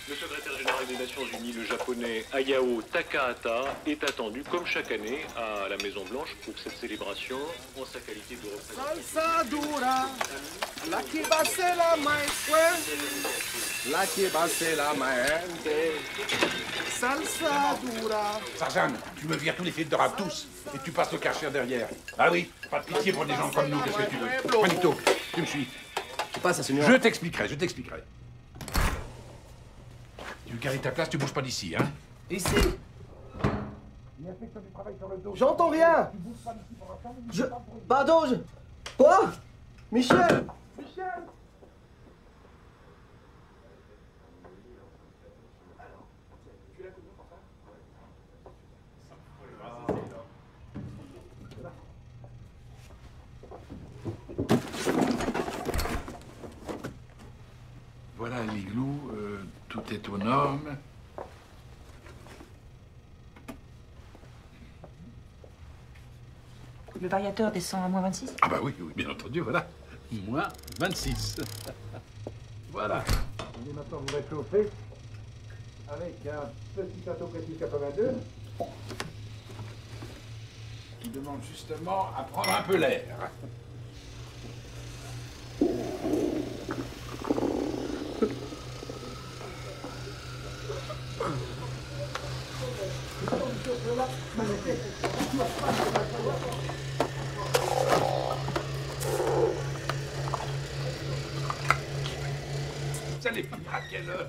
Le secrétaire général des Nations Unies, le japonais Hayao Takahata, est attendu comme chaque année à la Maison Blanche pour cette célébration en sa qualité de représentant. Salsa dura, la que va ser la más fuerte, la que va ser la más salsa dura. Sarjane, tu me vires tous les fils de rap, tous, et tu passes le karcher derrière. Ah oui, pas de pitié pour des gens comme nous, qu'est-ce que tu veux? Juanito, tu me suis. ¿Qué pasa, señor? Je t'expliquerai, je t'expliquerai. Tu veux garder ta place, tu bouges pas d'ici, hein? Ici. J'entends rien. Pardon, Quoi? Michel. Michel. Voilà l'igloo, tout est aux normes. Le variateur descend à moins 26? Ah bah oui, oui, bien entendu, voilà. Moins 26. Voilà. On est maintenant vous réchauffer avec un petit plateau précis 82. Qui demande justement à prendre un peu l'air. Vous allez finir à quelle heure?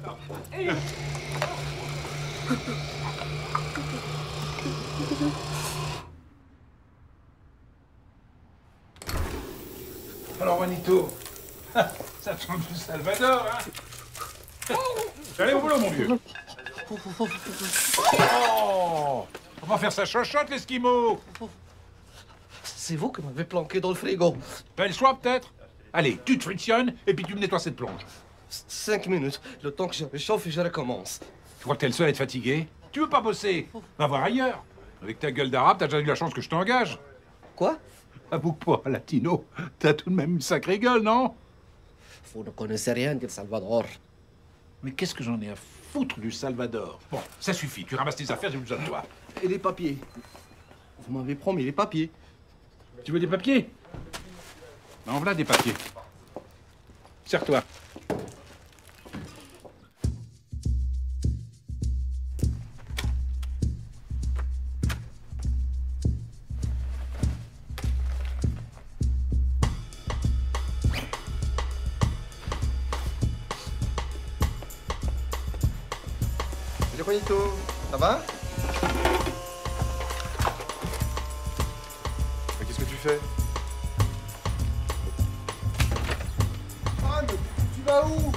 Alors, Juanito, ça change du Salvador, hein? Allez au boulot, mon vieux. Oh! On va faire sa chochotte, l'Esquimau. C'est vous qui m'avez planqué dans le frigo. Belle choix, peut-être? Allez, tu te frictionnes et puis tu me nettoies cette plonge. 5 minutes, le temps que je réchauffe et je recommence. Tu crois que t'es le seul à être fatigué? Tu veux pas bosser? Va voir ailleurs. Avec ta gueule d'arabe, t'as déjà eu la chance que je t'engage. Quoi? Avoue que pas, latino, t'as tout de même une sacrée gueule, non? Vous ne connaissez rien du Salvador. Mais qu'est-ce que j'en ai à foutre du Salvador? Bon, ça suffit, tu ramasses tes affaires, j'ai besoin de toi. Et les papiers? Vous m'avez promis les papiers. Tu veux des papiers? En voilà des papiers. Serre-toi. Salut Juanito, ça va? Mais qu'est-ce que tu fais? Ah, mais tu vas où?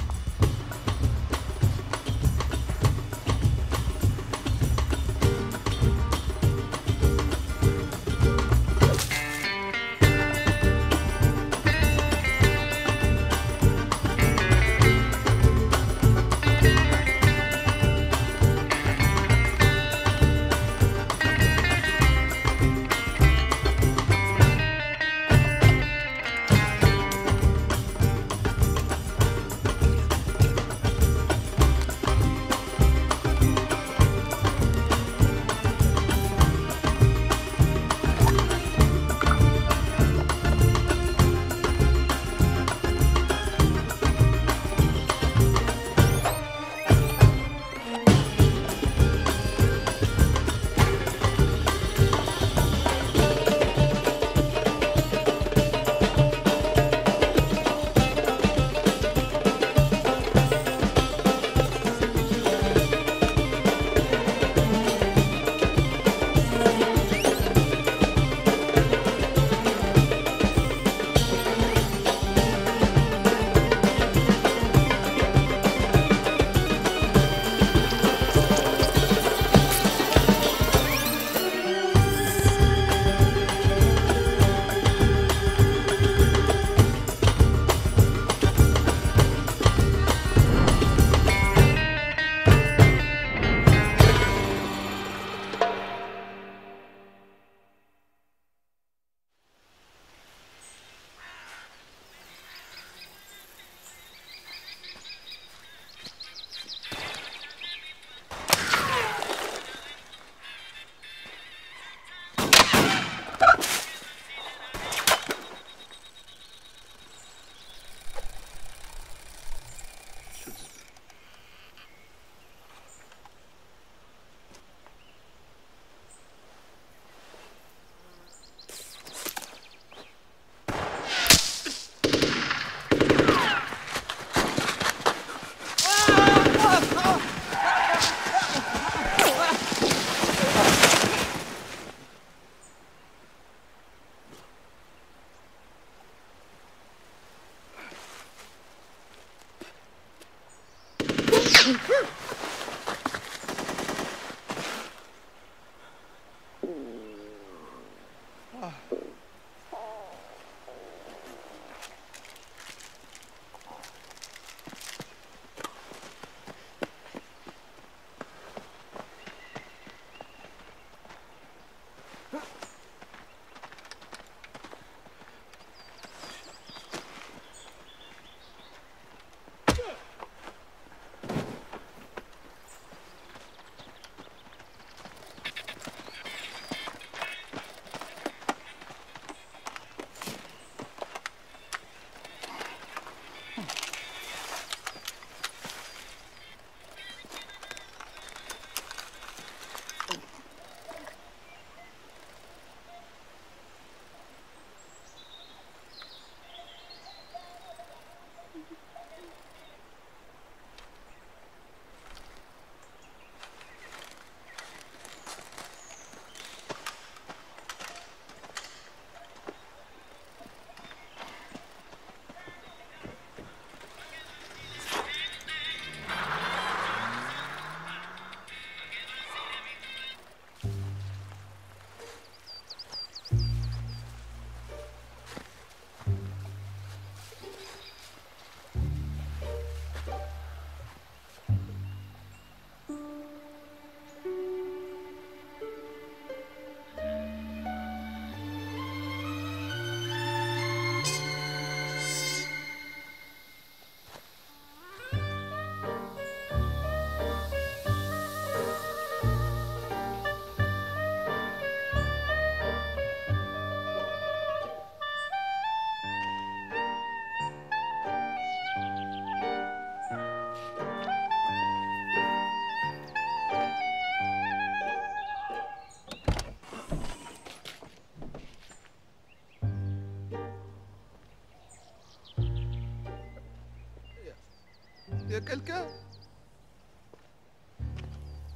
Il y a quelqu'un?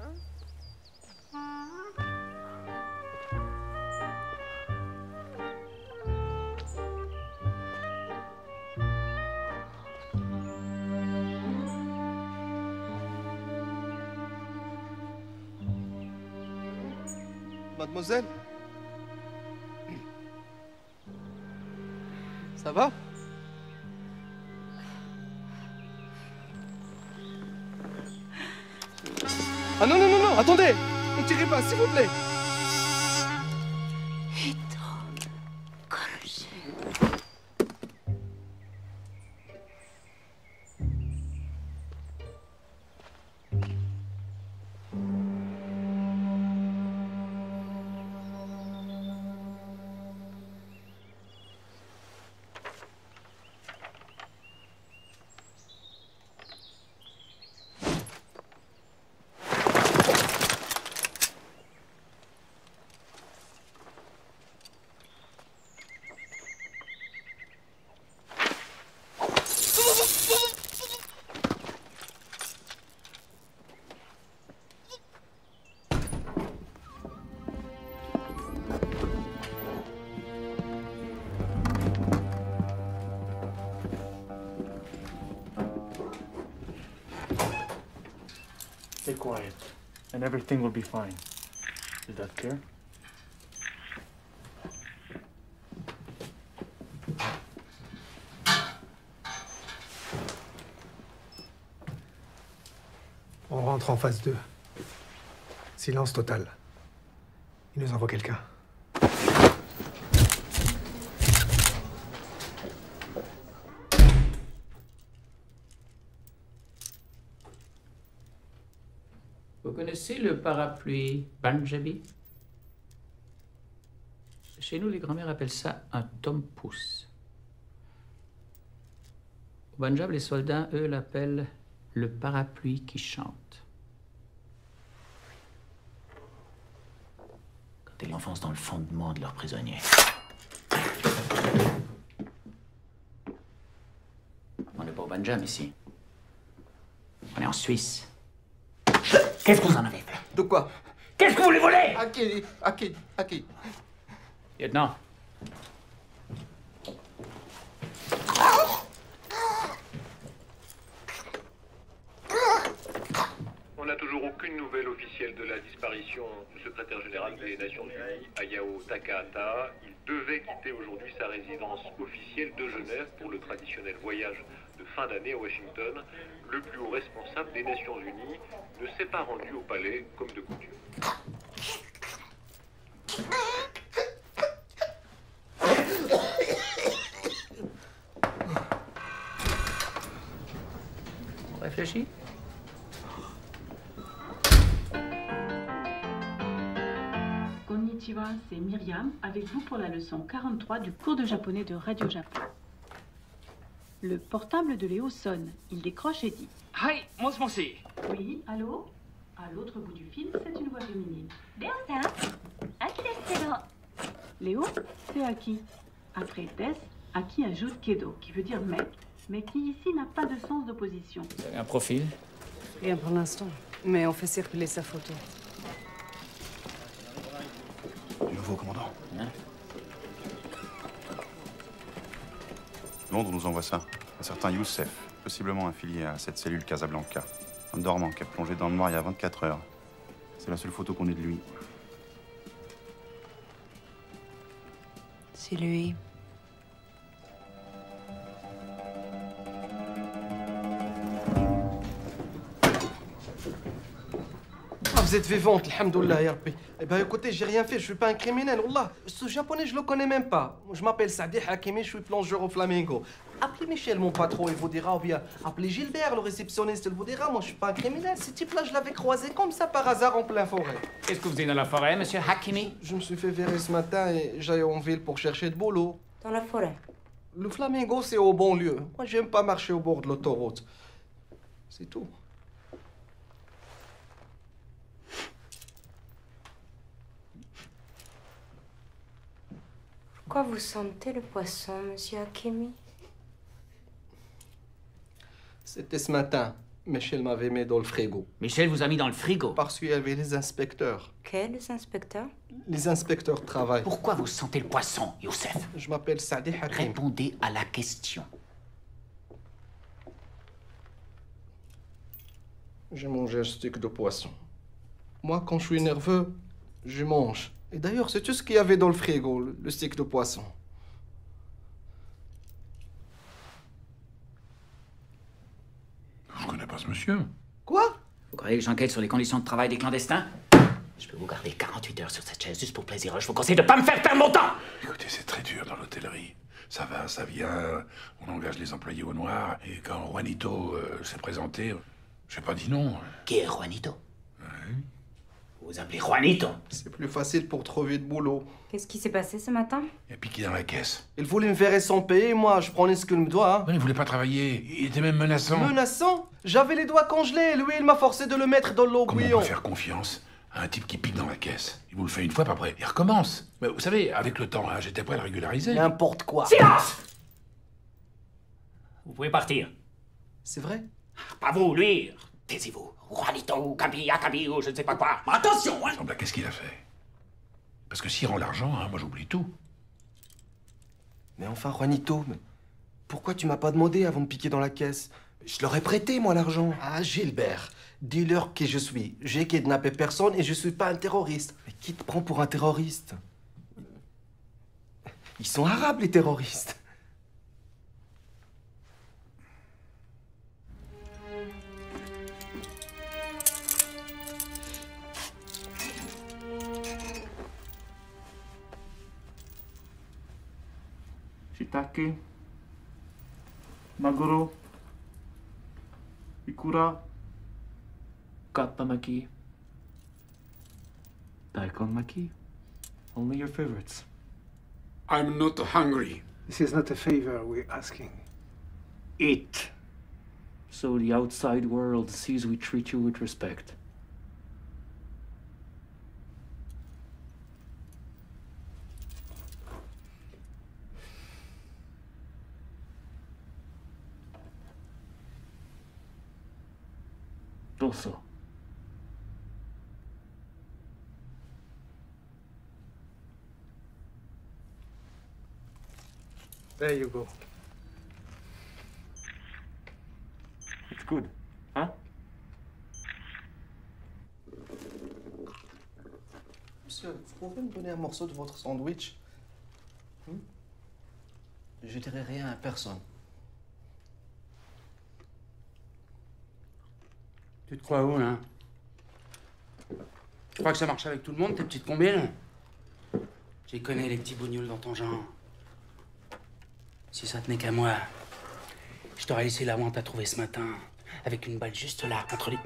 Hein? Mademoiselle? Ça va? Ah non, non, non, non, attendez! Ne tirez pas, s'il vous plaît! Stay quiet, and everything will be fine. Is that clear? On rentre en phase 2. Silence total. Il nous envoie quelqu'un. Vous connaissez le parapluie Punjabi? Chez nous, les grands-mères appellent ça un tom-pouce. Au Punjab, les soldats, eux, l'appellent le parapluie qui chante. Quand ils l'enfoncent dans le fondement de leurs prisonniers. On n'est pas au Punjab ici. On est en Suisse. Qu'est-ce que vous en avez fait? De quoi? Qu'est-ce que vous voulez voler? À qui? À qui? À qui? Lieutenant. toujours aucune nouvelle officielle de la disparition du secrétaire général des Nations Unies, Hayao Takahata. Il devait quitter aujourd'hui sa résidence officielle de Genève pour le traditionnel voyage de fin d'année à Washington. Le plus haut responsable des Nations Unies ne s'est pas rendu au palais comme de coutume. On réfléchit? Konnichiwa, c'est Myriam, avec vous pour la leçon 43 du cours de japonais de Radio Japon. Le portable de Léo sonne. Il décroche et dit « Hi, moshi. Oui, allô ?» À l'autre bout du fil, c'est une voix féminine. « Léo-san, Aki desu kedo. » Léo, c'est Aki. Après Des, Aki ajoute Kedo, qui veut dire mec, mais qui ici n'a pas de sens d'opposition. Vous avez un profil? Rien pour l'instant, mais on fait circuler sa photo. Du nouveau commandant. Hein? Londres nous envoie ça. Un certain Youssef, possiblement affilié à cette cellule Casablanca. Un dormant qui a plongé dans le noir il y a 24 heures. C'est la seule photo qu'on ait de lui. C'est lui. Vous êtes vivante, alhamdoulilah, ya Rabbi. Eh ben écoutez, j'ai rien fait, je suis pas un criminel, wallah. Ce japonais, je le connais même pas. Je m'appelle Saadi Hakimi, je suis plongeur au Flamingo. Appelez Michel, mon patron, il vous dira, ou bien appelez Gilbert, le réceptionniste, il vous dira. Moi, je suis pas un criminel. Ce type-là, je l'avais croisé comme ça par hasard en plein forêt. Qu'est-ce que vous faisiez dans la forêt, monsieur Hakimi? Je me suis fait virer ce matin et j'allais en ville pour chercher de boulot. Dans la forêt. Le Flamingo, c'est au bon lieu. Moi, j'aime pas marcher au bord de l'autoroute. C'est tout. Pourquoi vous sentez le poisson, monsieur Hakimi? C'était ce matin. Michel m'avait mis dans le frigo. Michel vous a mis dans le frigo? Parce qu'il y avait les inspecteurs. Quels inspecteurs? Les inspecteurs travaillent. Pourquoi vous sentez le poisson, Youssef? Je m'appelle Saadi Hakim. Répondez à la question. J'ai mangé un steak de poisson. Moi, quand je suis nerveux, je mange. Et d'ailleurs, c'est tout ce qu'il y avait dans le frigo, le steak de poisson. Je connais pas ce monsieur. Quoi? Vous croyez que j'enquête sur les conditions de travail des clandestins? Je peux vous garder 48 heures sur cette chaise juste pour plaisir. Je vous conseille de pas me faire perdre mon temps! Écoutez, c'est très dur dans l'hôtellerie. Ça va, ça vient, on engage les employés au noir, et quand Juanito s'est présenté, j'ai pas dit non. Qui est Juanito? Vous vous appelez Juanito? C'est plus facile pour trouver de boulot. Qu'est-ce qui s'est passé ce matin? Il a piqué dans la caisse. Il voulait me verrer sans payer, moi, je prenais ce qu'il me doit. Hein. Mais il voulait pas travailler, il était même menaçant. Menaçant? J'avais les doigts congelés, lui, il m'a forcé de le mettre dans l'eau Comment on bouillon. peut faire confiance à un type qui pique dans la caisse? Il vous le fait une fois, puis après, il recommence. Mais vous savez, avec le temps, hein, j'étais prêt à le régulariser. N'importe quoi. Silence! Vous pouvez partir. C'est vrai? Pas vous, lui. Taisez-vous. Juanito, Kabi, Akabi, ou je ne sais pas quoi. Attention, hein! Sembla, qu'est-ce qu'il a fait? Parce que s'il rend l'argent, hein, moi j'oublie tout. Mais enfin, Juanito, mais pourquoi tu m'as pas demandé avant de piquer dans la caisse? Je leur ai prêté, moi, l'argent. Ah, Gilbert, dis-leur qui je suis. J'ai kidnappé personne et je suis pas un terroriste. Mais qui te prend pour un terroriste? Ils sont arabes, les terroristes. Shiitake, maguro, ikura, kappamaki, daikon maki. Only your favorites. I'm not hungry. This is not a favor we're asking. Eat. So the outside world sees we treat you with respect. Also. There you go. It's good, huh? pouvez me donner un morceau de votre sandwich? Je dirai rien à personne. Tu te crois où, là? Tu crois que ça marche avec tout le monde, tes petites combines? Tu connais les petits bougnoules dans ton genre. Si ça tenait qu'à moi, je t'aurais laissé là où on t'a trouvé ce matin, avec une balle juste là, entre les...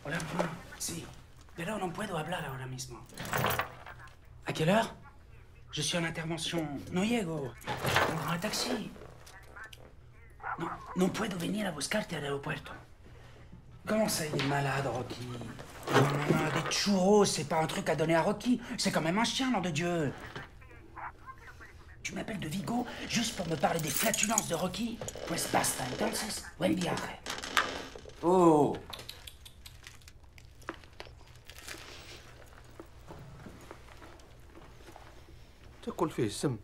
Hola, mamá. Sí, pero no puedo hablar ahora mismo. ¿A quelle heure? Je suis en intervention. No llego. Je prendrai un taxi. No puedo venir a buscarte al aeropuerto. Comment ça, il est malade, Rocky? Non, maman, des churros, c'est pas un truc à donner à Rocky. C'est quand même un chien, nom de Dieu. Tu m'appelles de Vigo juste pour me parler des flatulences de Rocky? Pues basta, entonces, buen viaje. Oh! تاكل فيه السم.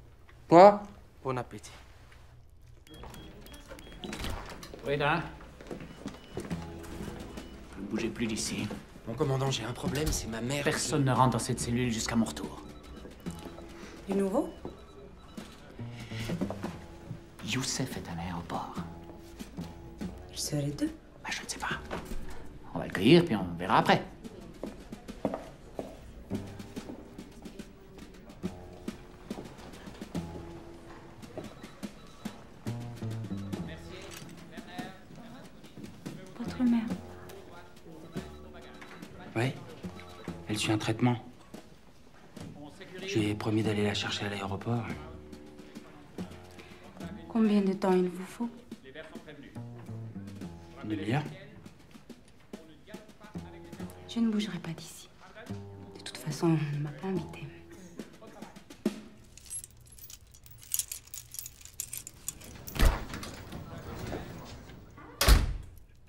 Quoi? Bon appétit. Oui, là. Ne bougez plus d'ici. Mon commandant, j'ai un problème, c'est ma mère. Personne ne rentre dans cette cellule jusqu'à mon retour. Du nouveau? Youssef est à l'aéroport. Ils seraient deux. Bah, je ne sais pas. On va le cueillir, puis on verra après. Votre mère. Oui. Elle suit un traitement. Je lui ai promis d'aller la chercher à l'aéroport. Combien de temps il vous faut? Une demi-heure. Je ne bougerai pas d'ici. De toute façon, on ne m'a pas invité.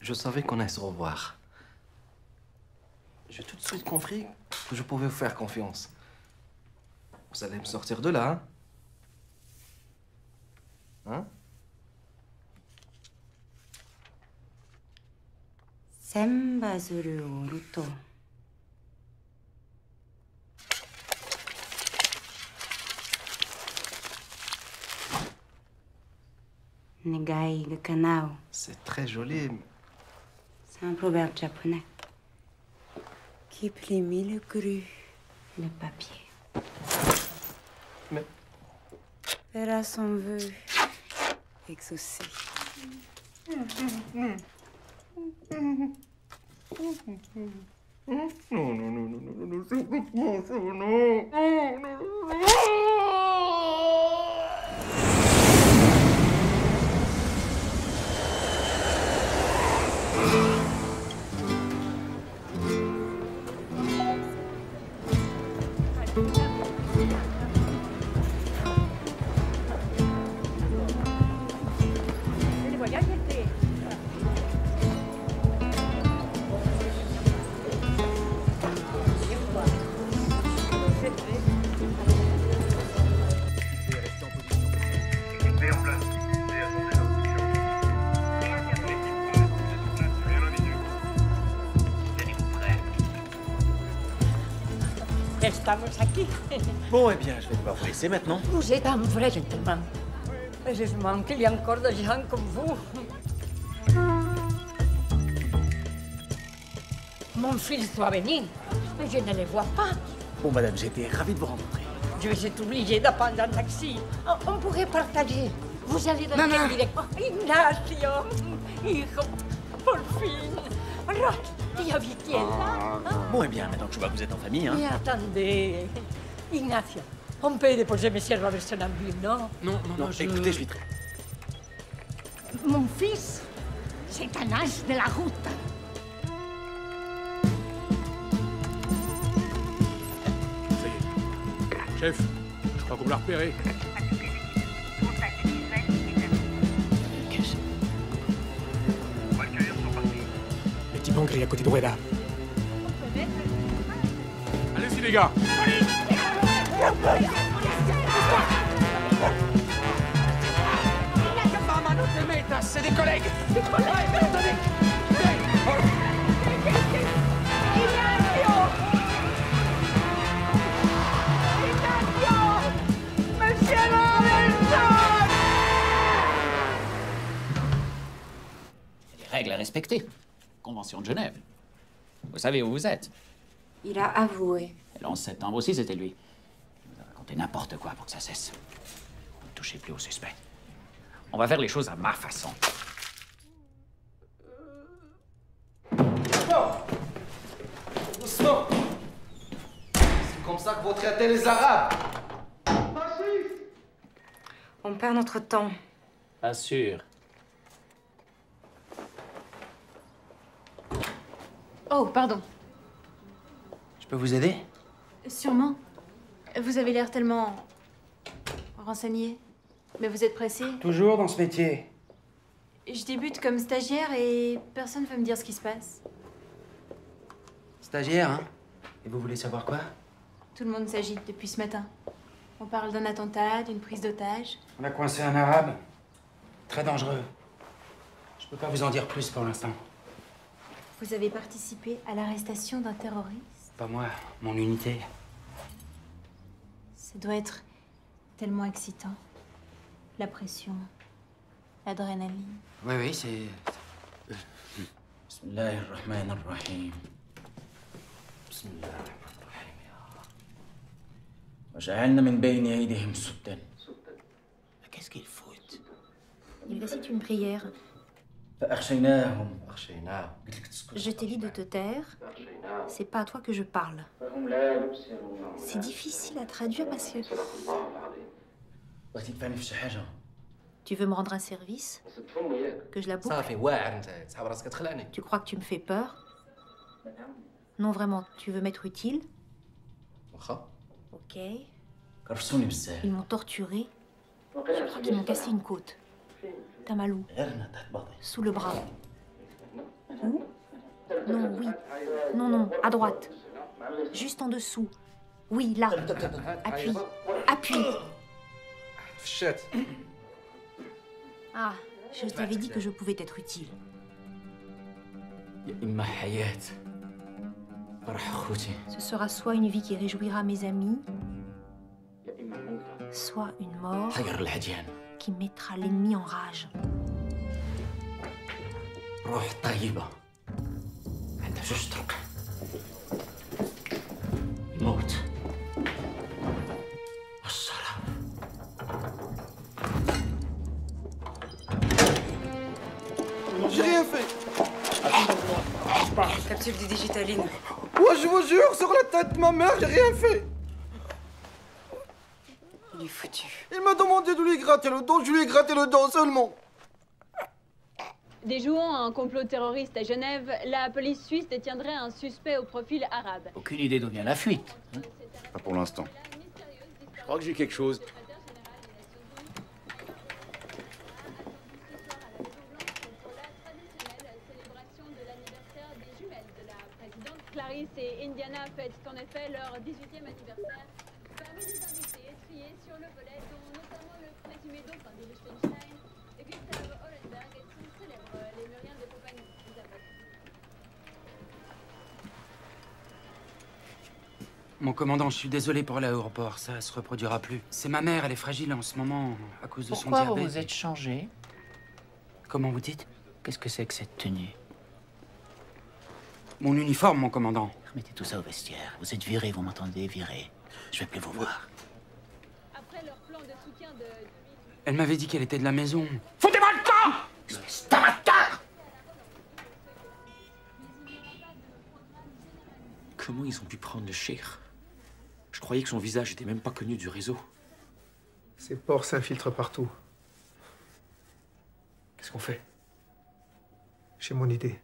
Je savais qu'on allait se revoir. J'ai tout de suite compris que je pouvais vous faire confiance. Vous allez me sortir de là, hein? Sembazuru oruto. Negai ga kanao. C'est très joli. C'est un proverbe japonais. Qui plie le cru, le papier. Mais... Verra son vœu exaucé. Estamos aquí. Bon, eh bien, je vais devoir vous laisser maintenant. Vous êtes un vrai gentleman. Heureusement qu'il y a encore des gens comme vous. Mon fils doit venir, mais je ne le vois pas. Bon, madame, j'étais ravi de vous rencontrer. Je vais être obligée de prendre un taxi. On pourrait partager. Vous allez dans quelle direction? Ignacio, hijo, por fin. Rocky, ya vi quién là. Bon, eh bien, maintenant que je vois que vous êtes en famille, hein. Mais attendez, Ignacio, on peut déposer mes serveurs avec son ambule, non? Non, écoutez, je suis très... Mon fils, c'est un as de la route. Ça y est. Chef, je crois qu'on l'a repéré. On va le cueillir sur parti. Le petit banque est à côté de Rueda. Allez-y, les gars. Des métas, c'est des collègues. Des collègues, attendez. Monsieur Robinson! Des règles à respecter. Convention de Genève. Vous savez où vous êtes. Il a avoué. Et le 11 septembre aussi, c'était lui. Il nous a raconté n'importe quoi pour que ça cesse. Ne touchez plus au suspect. On va faire les choses à ma façon. Doucement. C'est comme ça que vous traitez les Arabes. On perd notre temps. Pas sûr. Oh, pardon. Je peux vous aider? Sûrement. Vous avez l'air tellement... renseigné. Mais vous êtes pressé? Toujours dans ce métier. Je débute comme stagiaire et personne ne veut me dire ce qui se passe. Stagiaire, hein? Et vous voulez savoir quoi? Tout le monde s'agite depuis ce matin. On parle d'un attentat, d'une prise d'otage. On a coincé un arabe. Très dangereux. Je peux pas vous en dire plus pour l'instant. Vous avez participé à l'arrestation d'un terroriste? Pas moi, mon unité. Ça doit être tellement excitant. La pression, l'adrénaline. Oui, c'est... Bismillahirrahmanirrahim. Bismillahirrahmanirrahim, ya Allah. وجعلنا من بين أيديهم سدا. Qu'est-ce qu'ils foutent? Il récite une prière. فأخشيناهم. Je t'ai dit de te taire. C'est pas à toi que je parle. C'est difficile à traduire parce que... Tu veux me rendre un service? Que je la boucle? Tu crois que tu me fais peur? Non, vraiment, tu veux m'être utile? Ok. Ils m'ont torturé. Je crois qu'ils m'ont cassé une côte. T'as mal où? Sous le bras. Où? Non, oui. Non, non, à droite. Juste en dessous. Oui, là. Appuie. Appuie. Ah, je t'avais dit que je pouvais t'être utile. Ce sera soit une vie qui réjouira mes amis, soit une mort qui mettra l'ennemi en rage. J'ai rien fait. Capsule du digitaline. Ouais, je vous jure, sur la tête de ma mère, j'ai rien fait. Il est foutu. Il m'a demandé de lui gratter le dos, je lui ai gratté le dos seulement. Déjouant un complot terroriste à Genève, la police suisse détiendrait un suspect au profil arabe. Aucune idée d'où vient la fuite. Hein? Pas pour l'instant. Je crois que j'ai quelque chose. Clarisse et Indiana fêtent en effet leur 18e anniversaire. Parmi les invités triés sur le volet, dont notamment le présumé dauphin de Liechtenstein, Gustav Hollenberg et son célèbre lémurien de compagnie, Isabelle. Mon commandant, je suis désolé pour l'aéroport, ça se reproduira plus. C'est ma mère, elle est fragile en ce moment à cause de son diabète. Pourquoi vous vous êtes changé? Comment vous dites? Qu'est-ce que c'est que cette tenue? Mon uniforme, mon commandant. Remettez tout ça au vestiaire. Vous êtes viré, vous m'entendez? Viré. Je vais plus vous voir. Après leur plan de soutien de... Elle m'avait dit qu'elle était de la maison. Foutez-moi le camp! Espèce d'amateur! Comment ils ont pu prendre le cheikh? Je croyais que son visage était même pas connu du réseau. Ces porcs s'infiltrent partout. Qu'est-ce qu'on fait? J'ai mon idée.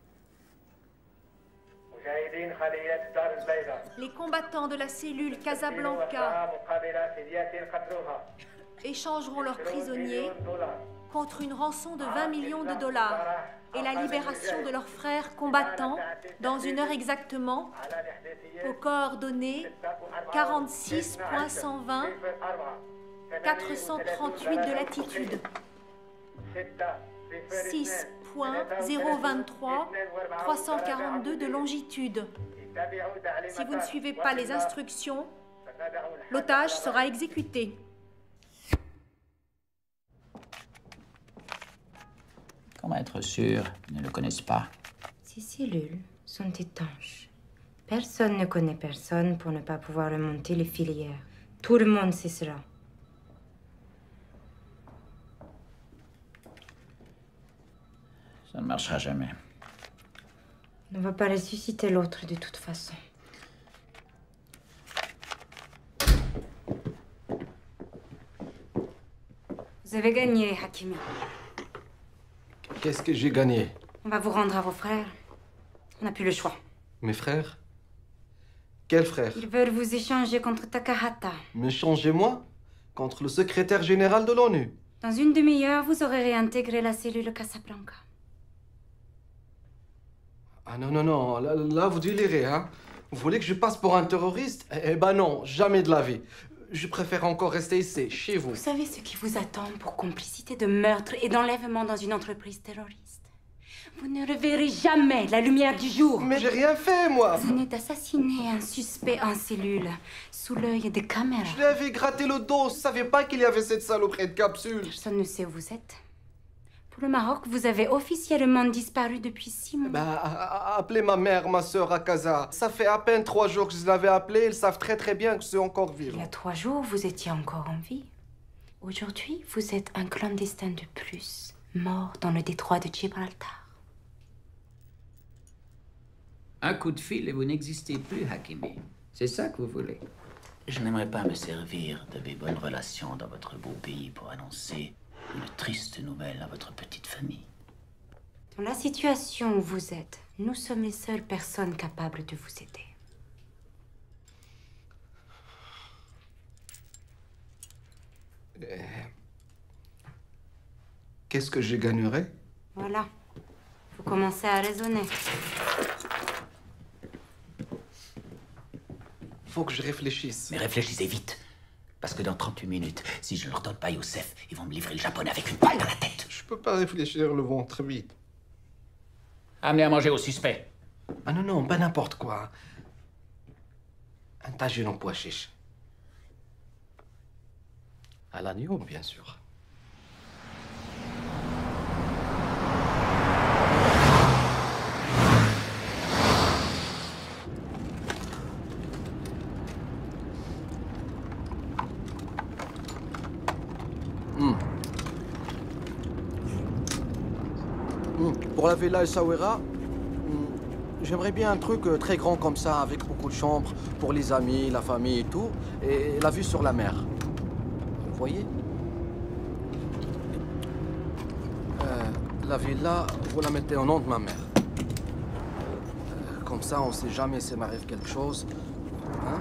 Les combattants de la cellule Casablanca échangeront leurs prisonniers contre une rançon de 20 millions de dollars et la libération de leurs frères combattants dans une heure exactement aux coordonnées 46.120 438 de latitude. 6.023, 342 de longitude. Si vous ne suivez pas les instructions, l'otage sera exécuté. Comment être sûr qu'ils ne le connaissent pas? Ces cellules sont étanches. Personne ne connaît personne pour ne pas pouvoir remonter les filières. Tout le monde sait cela. Ça ne marchera jamais. On ne va pas ressusciter l'autre de toute façon. Vous avez gagné, Hakimi. Qu'est-ce que j'ai gagné? On va vous rendre à vos frères. On n'a plus le choix. Mes frères? Quels frères? Ils veulent vous échanger contre Takahata. M'échangez-moi? Contre le secrétaire général de l'ONU? Dans une demi-heure, vous aurez réintégré la cellule Casablanca. Ah non, non, non, là vous délirez, hein? Vous voulez que je passe pour un terroriste? Eh ben non, jamais de la vie. Je préfère encore rester ici, chez vous. Vous savez ce qui vous attend pour complicité de meurtre et d'enlèvement dans une entreprise terroriste? Vous ne reverrez jamais la lumière du jour. Mais j'ai rien fait, moi. Vous venez d'assassiner un suspect en cellule, sous l'œil des caméras. Je lui avais gratté le dos, je savais pas qu'il y avait cette saloperie de capsule. Personne ne sait où vous êtes. Pour le Maroc, vous avez officiellement disparu depuis 6 mois. Bah, appelez ma mère, ma sœur à Casa. Ça fait à peine 3 jours que je l'avais appelée, ils savent très très bien que je suis encore vivant. Il y a 3 jours, vous étiez encore en vie. Aujourd'hui, vous êtes un clandestin de plus, mort dans le détroit de Gibraltar. Un coup de fil et vous n'existez plus, Hakimi. C'est ça que vous voulez? Je n'aimerais pas me servir de mes bonnes relations dans votre beau pays pour annoncer une triste nouvelle à votre petite famille. Dans la situation où vous êtes, nous sommes les seules personnes capables de vous aider. Qu'est-ce que je gagnerais? Voilà. Vous commencez à raisonner. Faut que je réfléchisse. Mais réfléchissez vite. Parce que dans 38 minutes, si je ne leur donne pas Youssef, ils vont me livrer le japonais avec une balle dans la tête. Je peux pas réfléchir le ventre vide. Amenez à manger au suspect. Ah non, non, pas n'importe quoi. Un tagine en pois chiche. À l'agneau, bien sûr. Pour la villa El Sawera, j'aimerais bien un truc très grand comme ça, avec beaucoup de chambres pour les amis, la famille et tout, et la vue sur la mer. Vous voyez? La villa, vous la mettez au nom de ma mère. Comme ça, on sait jamais s'il m'arrive quelque chose. Hein?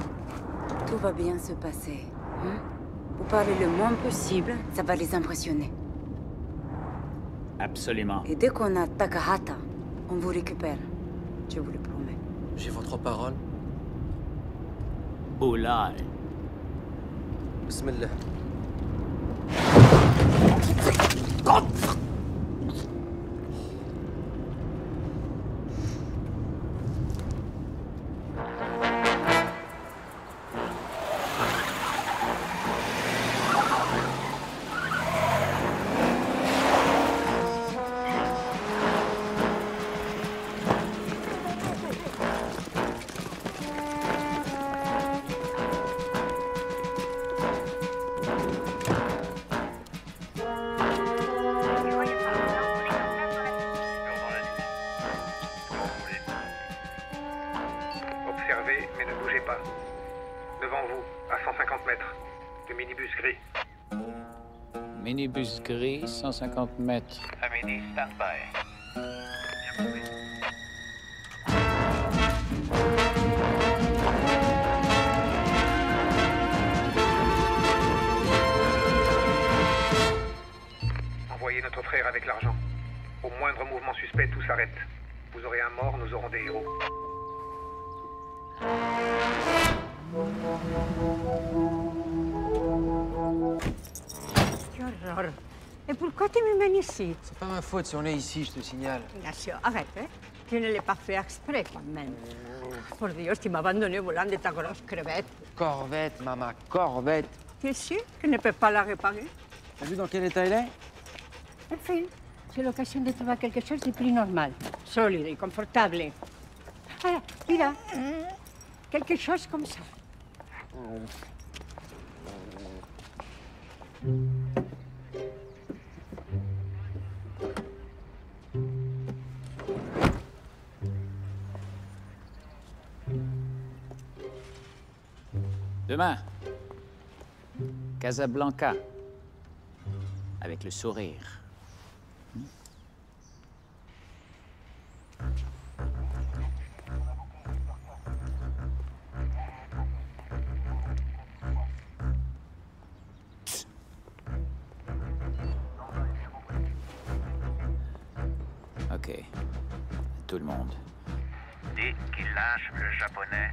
Tout va bien se passer. Hein? Vous parlez le moins possible, ça va les impressionner. Absolument. Et dès qu'on a Takahata, on vous récupère. Je vous le promets. J'ai votre parole. Oula. Bismillah. Mais ne bougez pas. Devant vous, à 150 mètres, le minibus gris. Minibus gris, 150 mètres. Amélie, stand-by. Envoyez notre frère avec l'argent. Au moindre mouvement suspect, tout s'arrête. Vous aurez un mort, nous aurons des héros. Qué horror. Et pourquoi tu me mènes ici? C'est pas ma faute si on est ici, je te signale. Ignacio, arrête, hein. Tu ne l'as pas fait exprès, quand même. Por Dios, tu m'as abandonné volant de ta grosse crevette. Corvette, maman, corvette. Tu es sûr que je ne peux pas la réparer? T'as vu dans quel état il est? En fin, c'est l'occasion de trouver quelque chose de plus normal, solide et confortable. Ah, mira, quelque chose comme ça. Demain, Casablanca, avec le sourire. Ok, tout le monde. Dès qu'il lâche le japonais,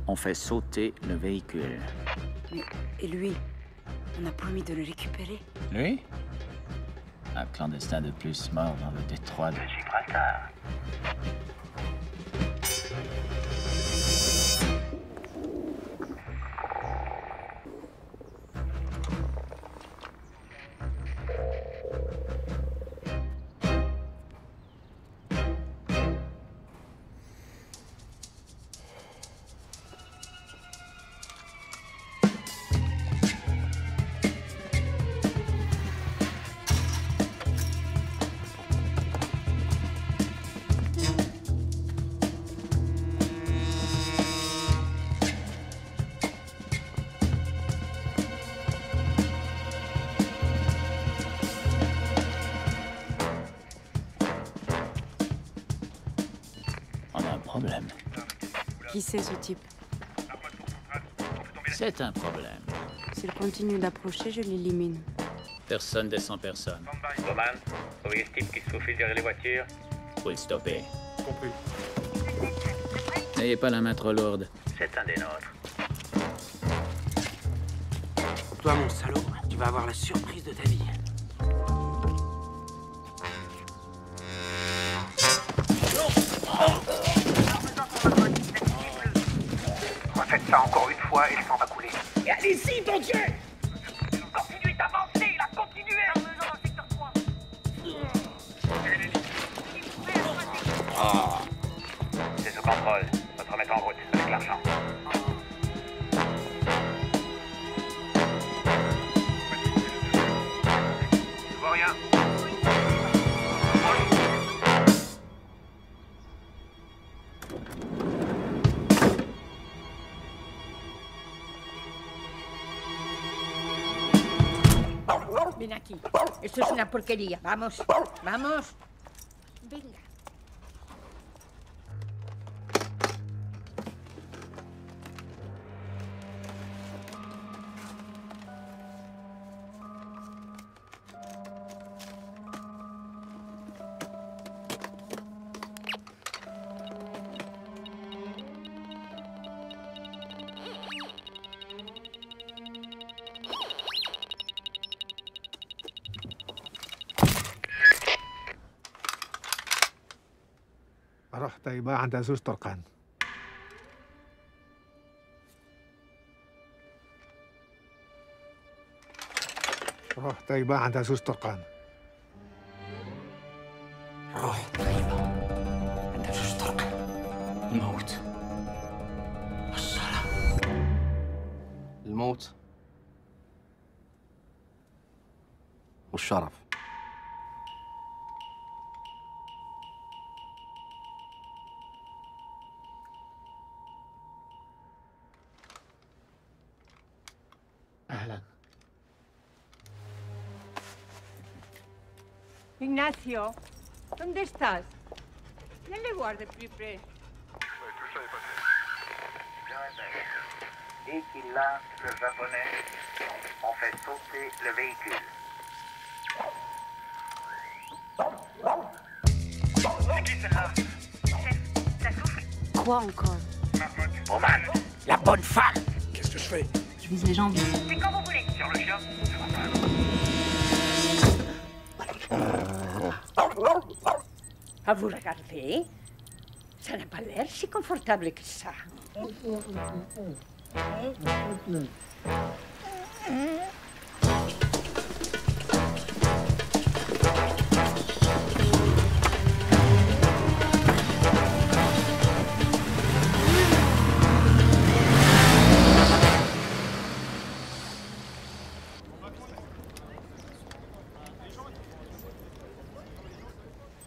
On fait sauter le véhicule. Mais, et lui? On a promis de le récupérer. Lui? Un clandestin de plus mort dans le détroit de Gibraltar. Problème. Qui c'est ce type? C'est un problème. S'il continue d'approcher, je l'élimine. Personne descend personne. Bowman, surveillez ce type qui se faufile derrière les voitures. Faut le stopper. Compris. N'ayez pas la main trop lourde. C'est un des nôtres. Toi, mon salaud, tu vas avoir la surprise de ta vie. Refaites ça encore une fois et le sang va couler. Et allez-y, bon Dieu! Continuez d'avancer, là, continuez! C'est sous contrôle. On va te remettre en route avec l'argent. Je vois rien. Ven aquí. Esto es una porquería. Vamos, vamos. Venga. رحت يبقى عند عزوز طرقان. رحت يبقى عند عزوز طرقان. رحت يبقى عند عزوز طرقان. الموت والصلاة. الموت والشرف. أهلا. Ignacio, ¿dónde estás? Viens le voir de plus près. Dès qu'il lâche le japonais, on fait sauter le véhicule. C'est qui celle-là? Ça souffle. Quoi encore? Bowman, La bonne femme! Qu'est-ce que je fais? Je vise les jambes. c'est quand vous voulez. Sur le chien. À vous regarder, ça n'a pas l'air si confortable que ça.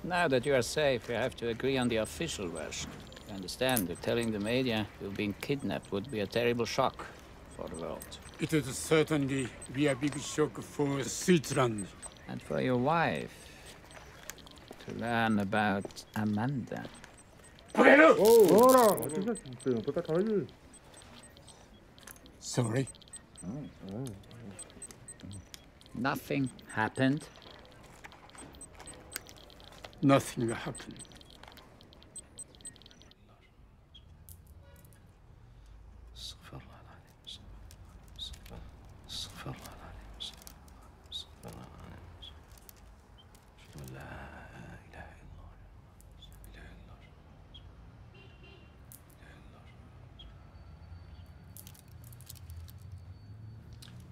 Now that you are safe, you have to agree on the official version. You understand that telling the media you've been kidnapped would be a terrible shock for the world. It would certainly be a big shock for Switzerland. And for your wife, to learn about Amanda. Sorry. Nothing happened. Nothing happened.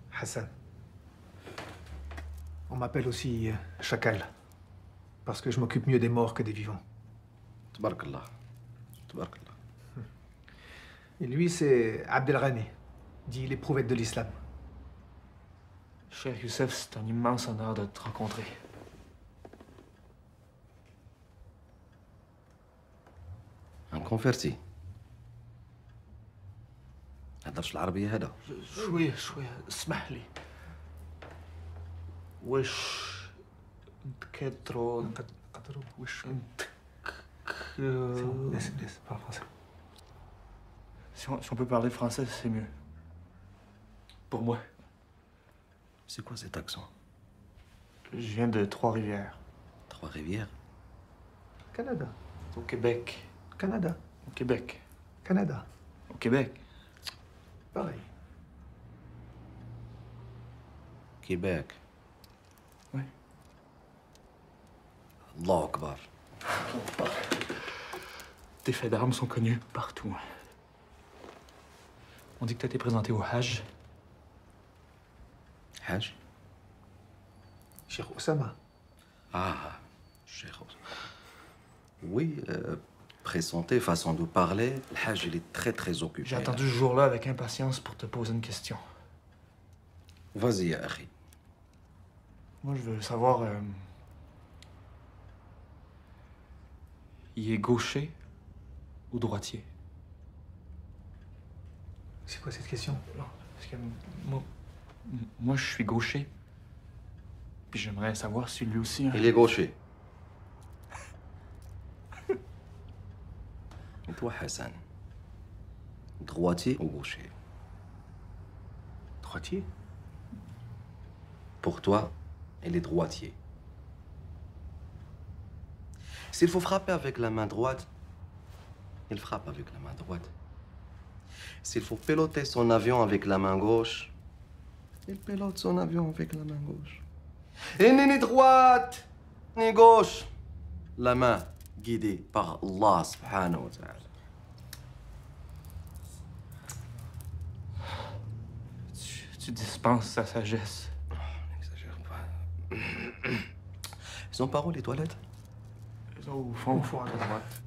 Hassan. On m'appelle aussi Chacal. Parce que je m'occupe mieux des morts que des vivants. Tabarakallah. Tabarakallah. Et lui, c'est Abdelghani, dit l'éprouvette de l'islam. Cher Youssef, c'est un immense honneur de te rencontrer. Un converti. هدرش العربية هذا. شوية اسمح لي. وش Kedro, parle français. Si on peut parler français, c'est mieux. Pour moi. C'est quoi cet accent? Je viens de Trois-Rivières. Trois-Rivières? Canada. Au Québec. Canada. Au Québec. Canada. Au Québec. Pareil. Québec. Oui. Allah Akbar. Tes faits d'armes sont connus partout. On dit que t'as été présenté au Hajj. Hajj? Cheikh Oussama. Ah, Cheikh Oussama. Oui, présenté, façon de parler, le Hajj, il est très occupé. J'ai attendu ce jour-là avec impatience pour te poser une question. Vas-y, ya akhi. Moi, je veux savoir... il est gaucher ou droitier? C'est quoi cette question? Non, parce que moi, je suis gaucher. Puis j'aimerais savoir si lui aussi... Il est gaucher. Et toi, Hassan? Droitier ou gaucher? Droitier? Pour toi, il est droitier. S'il faut frapper avec la main droite, il frappe avec la main droite. S'il faut piloter son avion avec la main gauche, il pilote son avion avec la main gauche. Et ni droite, ni gauche. La main guidée par Allah subhanahu wa ta'ala. Tu dispenses sa sagesse. N'exagère pas. Ils ont par où les toilettes? Au fond, à droite.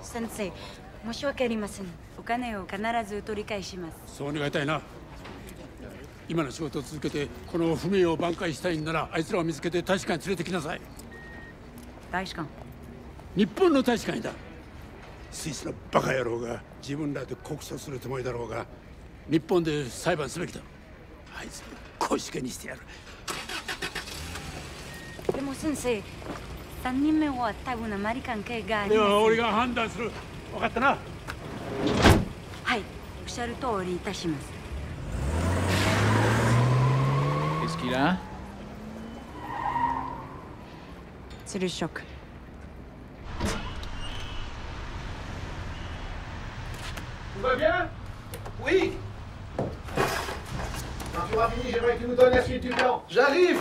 Sensei, 申し訳ありません。お金を必ず取り返します。そう願いたいな。今の仕事を続けてこの不明を挽回したいんならあいつらを見つけて大使館に連れてきなさい。大使館？日本の大使館だ。スイスのバカ野郎が自分らで告訴するつもりだろうが日本で裁判すべきだ。あいつ小石家にしてやる。でも先生、3人目は多分アメリカン系があります。では俺が判断する。分かったな。はい、おっしゃる通りいたします。Qu'est-ce qu'il a? C'est le choc. Tout va bien? Oui. Quand tu auras fini, j'aimerais que tu nous donnes la suite du plan. J'arrive.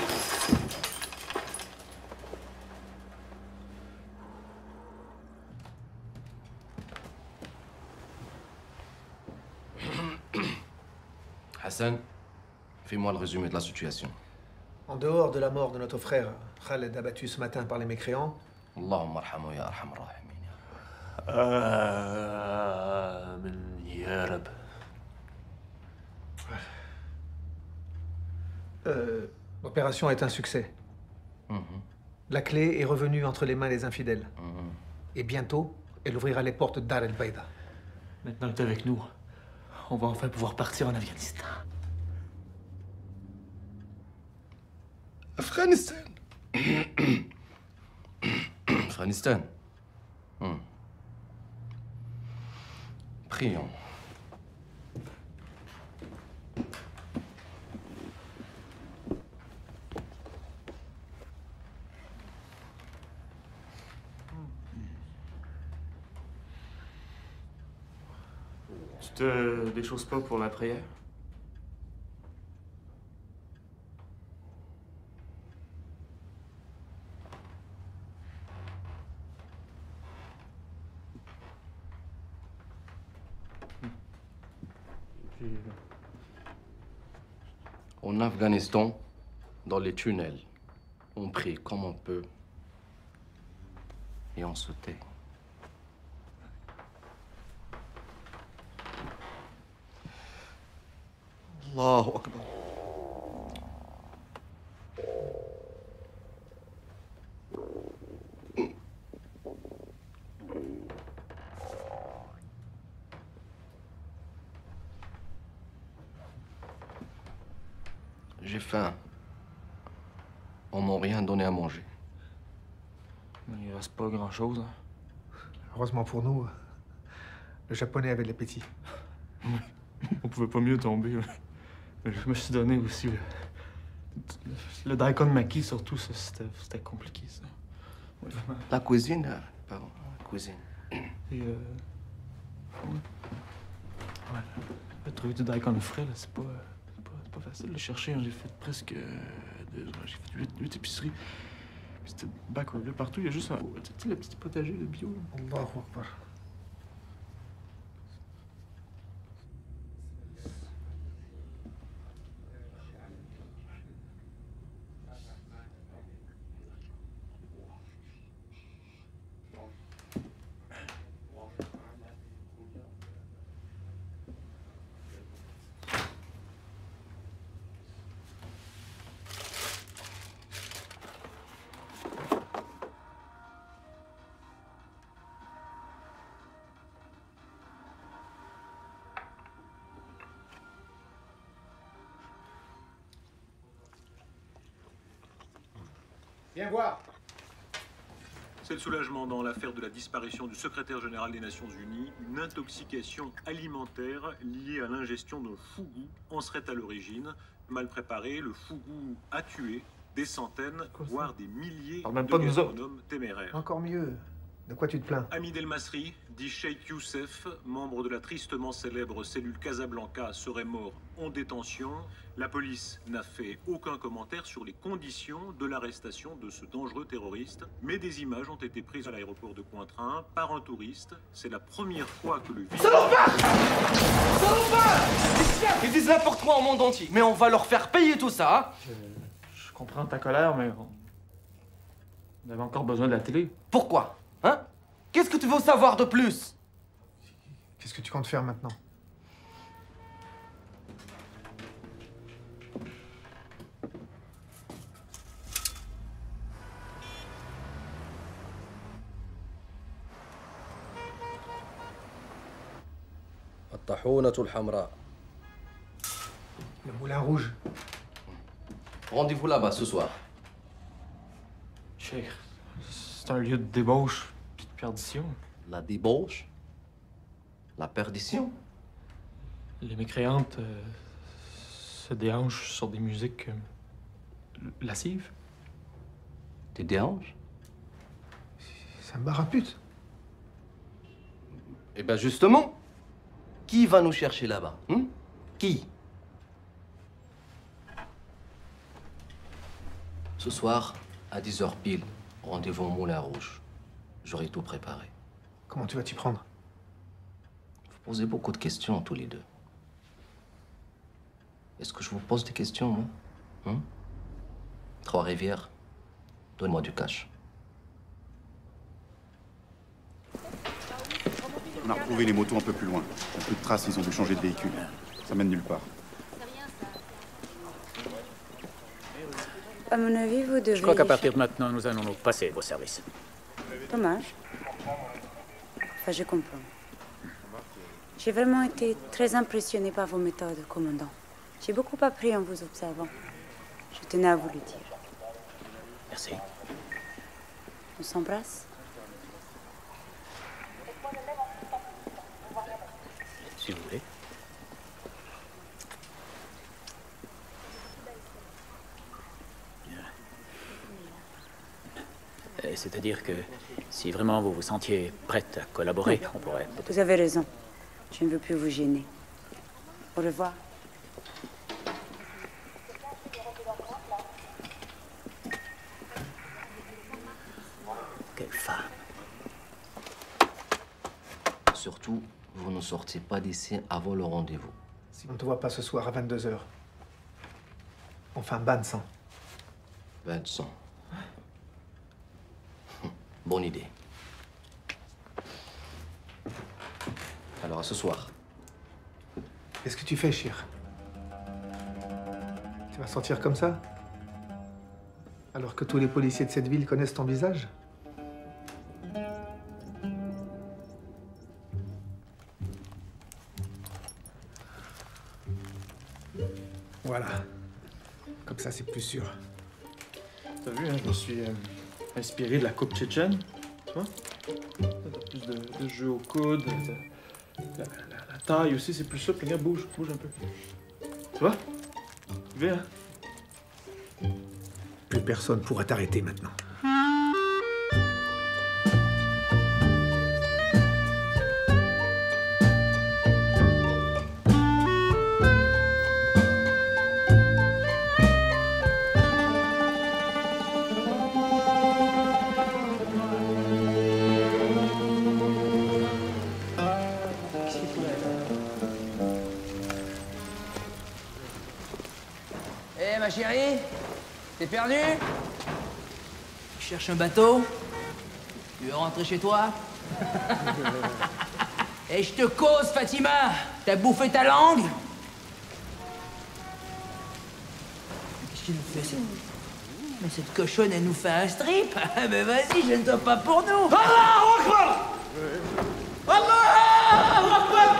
Hassan, fais-moi le résumé de la situation. En dehors de la mort de notre frère, Khaled abattu ce matin par les mécréants. Allahumma arhamu ya arhamar rahimin. Ya Rab. L'opération est un succès. La clé est revenue entre les mains des infidèles. Et bientôt, elle ouvrira les portes d'Ar el-Baïda. Maintenant que t'es avec nous, on va enfin pouvoir partir en Afghanistan. Afghanistan. Afghanistan. Prions. Tu te déchausses pas pour la prière? En Afghanistan, dans les tunnels, on prie comme on peut et on se tait. Allahu Akbar. J'ai faim. On m'a rien donné à manger. Il reste pas grand-chose. Heureusement pour nous, le Japonais avait de l'appétit. On pouvait pas mieux tomber. Mais je me suis donné aussi. Le daikon maki, surtout, c'était compliqué, ça. Ouais. La cuisine, pardon, la cuisine. Et ouais. Trouver du daikon frais, là, c'est pas facile de le chercher. J'ai fait presque 2 heures. J'ai fait 8 épiceries. C'était backward. Là, partout, il y a juste un... Tu sais, le petit potager de bio. Allahu Akbar. Viens voir. C'est le soulagement dans l'affaire de la disparition du secrétaire général des Nations Unies. Une intoxication alimentaire liée à l'ingestion d'un fougou en serait à l'origine. Mal préparé, le fougou a tué des centaines, voire des milliers de gastronomes téméraires. Encore mieux. De quoi tu te plains? Hamid El Masri, dit Cheikh Youssef, membre de la tristement célèbre cellule Casablanca, serait mort en détention. La police n'a fait aucun commentaire sur les conditions de l'arrestation de ce dangereux terroriste, mais des images ont été prises à l'aéroport de Cointrin par un touriste. C'est la première fois que le... Salopard! Salopard! Ils disent n'importe quoi au monde entier, mais on va leur faire payer tout ça. Je comprends ta colère, mais on avait encore besoin de la télé. Pourquoi? Hein? Qu'est-ce que tu veux savoir de plus? Qu'est-ce que tu comptes faire maintenant? الطاحونة الحمراء. Le moulin rouge. Rendez-vous là-bas ce soir. Cheikh, c'est un lieu de débauche puis de perdition. La débauche? La perdition? Les mécréantes se déhanchent sur des musiques lascives. Des déhanches? C'est un bar à pute. Eh ben justement, Qui va nous chercher là-bas? Qui? Ce soir, à 10h pile, rendez-vous au Moulin Rouge. J'aurai tout préparé. Comment tu vas t'y prendre? Vous posez beaucoup de questions, tous les deux. Est-ce que je vous pose des questions, moi? Trois-Rivières, donne-moi du cash. On a retrouvé les motos un peu plus loin. Il n'y a plus de traces, ils ont dû changer de véhicule. Ça mène nulle part. À mon avis, vous devez... Je crois qu'à partir de maintenant, nous allons nous passer vos services. Dommage. Enfin, je comprends. J'ai vraiment été très impressionnée par vos méthodes, commandant. J'ai beaucoup appris en vous observant. Je tenais à vous le dire. Merci. On s'embrasse? Si vous voulez. C'est-à-dire que si vraiment vous vous sentiez prête à collaborer, on pourrait... Vous avez raison. Je ne veux plus vous gêner. Au revoir. Quelle femme. Surtout, vous ne sortez pas d'ici avant le rendez-vous. Si on ne te voit pas ce soir à 22h, on fait un bain de sang. Bain de sang. Bonne idée. Alors, à ce soir. Qu'est-ce que tu fais, Shir? Tu vas sortir comme ça? Alors que tous les policiers de cette ville connaissent ton visage? Voilà. Comme ça, c'est plus sûr. T'as vu, hein, je me suis inspiré de la coupe tchétchène, tu vois? T'as plus de jeu au coude, la taille aussi, c'est plus souple. Regarde, bouge un peu. Tu vois? Viens. Plus personne pourra t'arrêter maintenant. Ma chérie, t'es perdue? Tu cherches un bateau? Tu veux rentrer chez toi? Et je te cause, Fatima! T'as bouffé ta langue? Qu'est-ce qu'il nous fait, ça? Mais cette cochonne, elle nous fait un strip? Ah, mais vas-y, gêne-toi pas pour nous! Allah Akbar! Allah Akbar!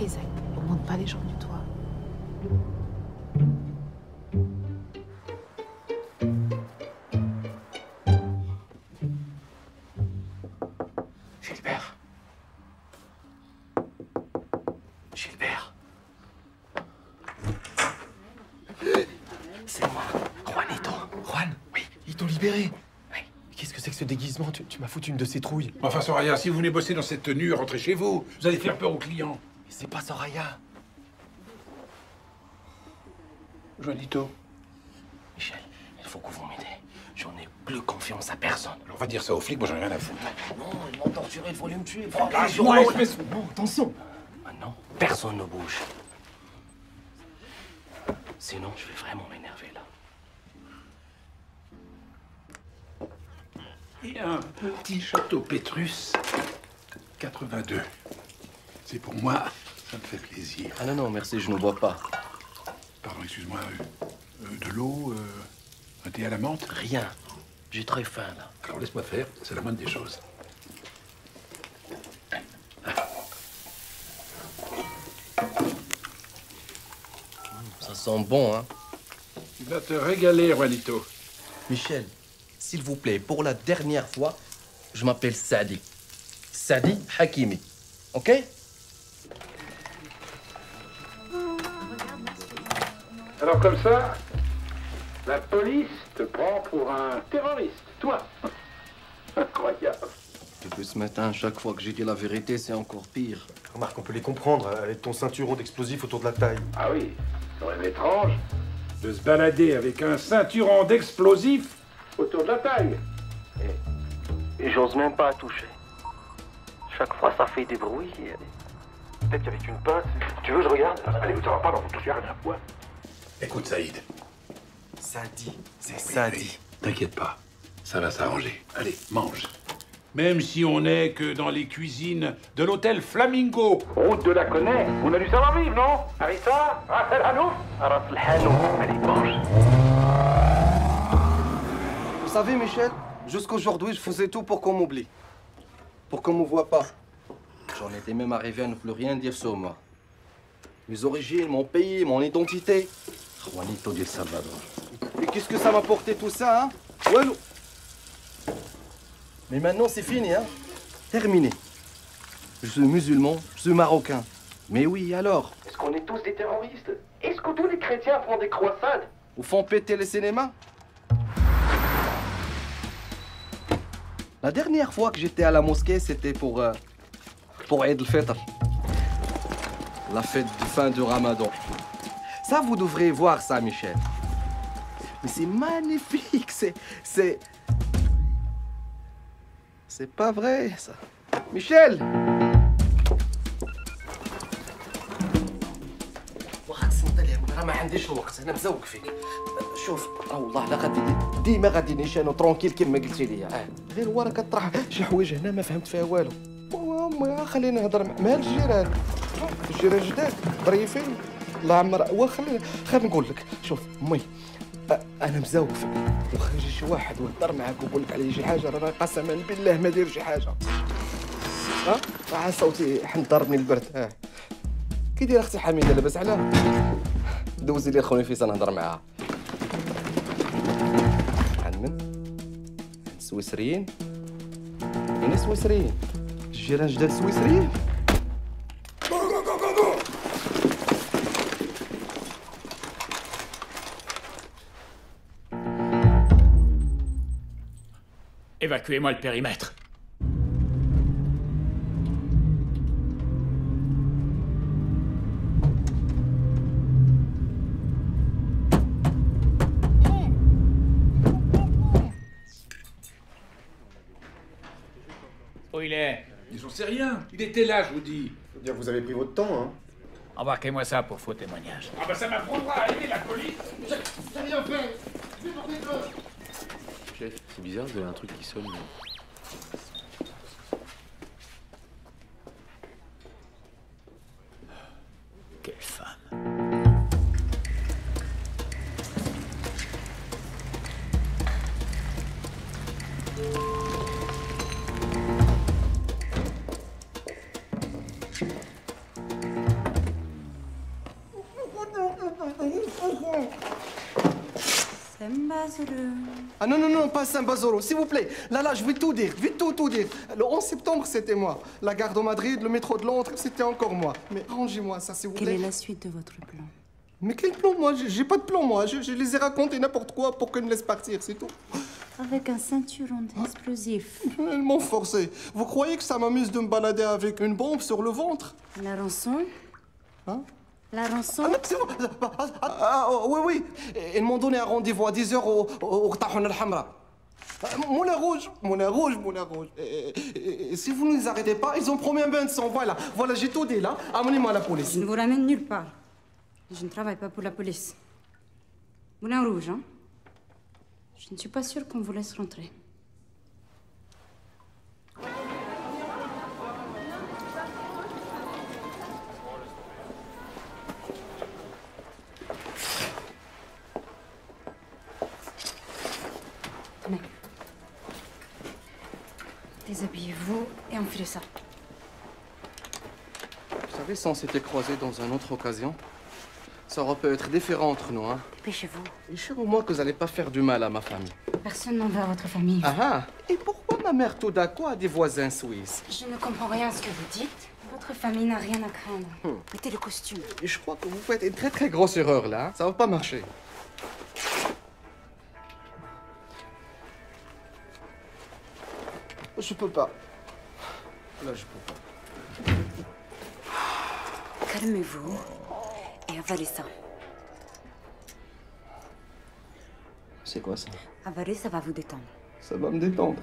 Isaac, on monte pas les gens du toit. Gilbert. Gilbert. C'est moi, Juanito. Juan? Oui, ils t'ont libéré. Oui. Qu'est-ce que c'est que ce déguisement? Tu m'as foutu une de ces trouilles. Enfin, Soraya, si vous venez bosser dans cette tenue, rentrez chez vous. Vous allez faire peur aux clients. Mais c'est pas Soraya. Juanito. Michel, il faut que vous m'aidez. J'en ai plus confiance à personne. Alors, on va dire ça aux flics, moi j'en ai rien à foutre. Non, ils m'ont torturé, il faut aller me tuer. Lâche-moi, espèce... Non, attention. Maintenant, personne ne bouge. Sinon, je vais vraiment m'énerver là. Et un petit château Pétrus, 82. C'est pour moi, ça me fait plaisir. Ah non, non, merci, je ne bois pas. Pardon, excuse-moi. De l'eau, un thé à la menthe? Rien. J'ai très faim, là. Alors laisse-moi faire, c'est la moindre des choses. Ça sent bon, hein? Tu vas te régaler, Juanito. Michel, s'il vous plaît, pour la dernière fois, je m'appelle Sadi. Sadi Hakimi. OK? Alors comme ça, la police te prend pour un terroriste, toi. Incroyable. Depuis ce matin, chaque fois que j'ai dit la vérité, c'est encore pire. Remarque, on peut les comprendre, avec ton ceinturon d'explosifs autour de la taille. Ah oui, c'est quand même étrange de se balader avec un ceinturon d'explosifs autour de la taille. Et j'ose même pas toucher. Chaque fois, ça fait des bruits. Peut-être qu'avec une pince... Tu veux, je regarde? Allez, ça va pas dans votre toucher rien à point. Écoute, Saïd. Sadi, c'est Sadi. Oui. T'inquiète pas, ça va s'arranger. Allez, mange. Même si on n'est que dans les cuisines de l'hôtel Flamingo. Route de la Connaît. On a du savoir-vivre, non? Harissa? Ras el Hanouf? Ras el Hanouf. Allez, mange. Vous savez, Michel, jusqu'aujourd'hui, je faisais tout pour qu'on m'oublie. Pour qu'on me voit pas. J'en étais même arrivé à ne plus rien dire sur moi. Mes origines, mon pays, mon identité. Juanito del Salvador. Et qu'est-ce que ça m'a porté tout ça, hein? Ouais, non. Mais maintenant, c'est fini, hein? Terminé. Je suis musulman, je suis marocain. Mais oui, alors? Est-ce qu'on est tous des terroristes? Est-ce que tous les chrétiens font des croisades? Ou font péter les cinémas? La dernière fois que j'étais à la mosquée, c'était pour Eid al-Fitr. La fête de fin du Ramadan. Ça, vous devrez voir ça, Michel. Mais c'est magnifique, c'est pas vrai, ça. Michel! واخا تصنت لي راه ما عنديش الوقت انا مزوق فيك شوف والله لا غادي ديما غادي نيشان ترونكيل كما قلتي لي غير هو راه كطرح شي حوايج هنا ما فهمت فيها والو خليني نهضر مع الجيران جداد ظريفين الله عمر خلينا نقول لك شوف مي انا مزوق فيك واخا يجي شي واحد ويهضر معاك ويقول لك عليه شي حاجه راه قسما بالله ما داير شي حاجه ها صوتي حن ضربني البرد كي دايره اختي حميده لاباس عليها دوزي لي خويا فيصل نهضر معاها عن من سويسريين يعني سويسريين الجيران جداد سويسريين Évacuez-moi le périmètre. Où il est? J'en sais rien. Il était là, je vous dis. Faut dire que vous avez pris votre temps, hein. Embarquez-moi ça pour faux témoignage. Ah bah ça m'apprendra à aider la police. J'ai rien fait. Chef, c'est bizarre, vous avez un truc qui sonne. Quelle femme. Ah non, non, non, pas Saint-Bazoro, s'il vous plaît. Là, je vais tout dire, vite tout dire. Le 11 septembre, c'était moi. La gare de Madrid, le métro de Londres, c'était encore moi. Mais rangez-moi ça, s'il vous plaît. Quelle est la suite de votre plan? Mais quel plan, moi? J'ai pas de plan, moi. Je les ai racontés n'importe quoi pour qu'ils me laissent partir, c'est tout. Avec un ceinturon d'explosifs. Ils m'ont forcé. Vous croyez que ça m'amuse de me balader avec une bombe sur le ventre? La rançon? Hein? La rançon? Oui, oui. Ils m'ont donné un rendez-vous à 10h au Tahon al-Hamra. Moulin rouge. Et si vous ne les arrêtez pas, ils ont promis un bain de sang. Voilà, j'ai tout dit là. Amenez-moi à la police. Je ne vous ramène nulle part. Je ne travaille pas pour la police. Moulin rouge, hein? Je ne suis pas sûre qu'on vous laisse rentrer. Déshabillez-vous et enfilez ça. Vous savez, si on s'était croisés dans une autre occasion, ça aurait pu être différent entre nous, hein. Dépêchez-vous. Et sûr au moins que vous n'allez pas faire du mal à ma famille. Personne n'en veut à votre famille. Ah ah. Et pourquoi ma mère tout d'un coup a des voisins suisses? Je ne comprends rien à ce que vous dites. Votre famille n'a rien à craindre. Mettez le costume. Et je crois que vous faites une très très grosse erreur là. Ça va pas marcher. Je peux pas. Là, je peux pas. Calmez-vous et avalez ça. C'est quoi ça? Avaler, ça va vous détendre. Ça va me détendre.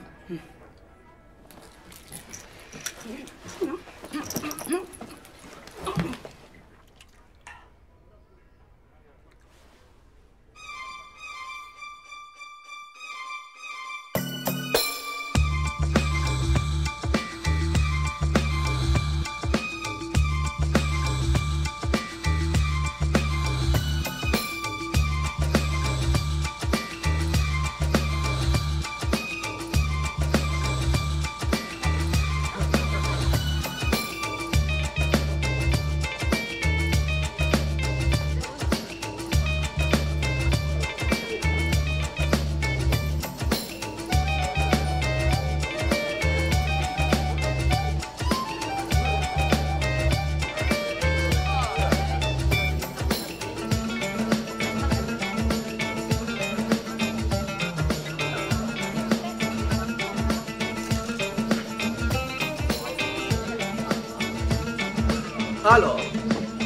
Alors,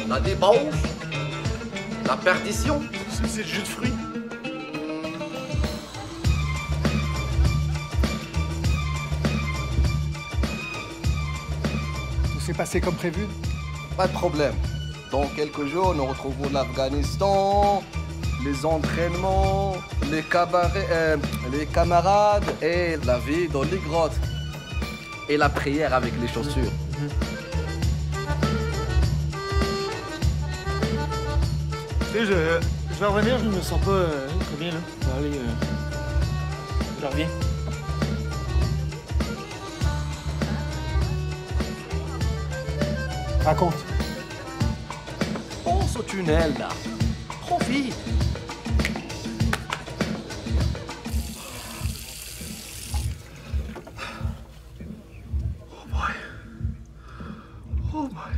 la débauche, la perdition. C'est le jus de fruits. Tout s'est passé comme prévu? Pas de problème. Dans quelques jours, nous retrouvons l'Afghanistan, les entraînements, les cabarets, les camarades et la vie dans les grottes. Et la prière avec les chaussures. Je vais revenir, je me sens pas très bien là. Je vais aller. Je reviens. Raconte. Pense au tunnel là. Profite. Oh boy. Oh boy.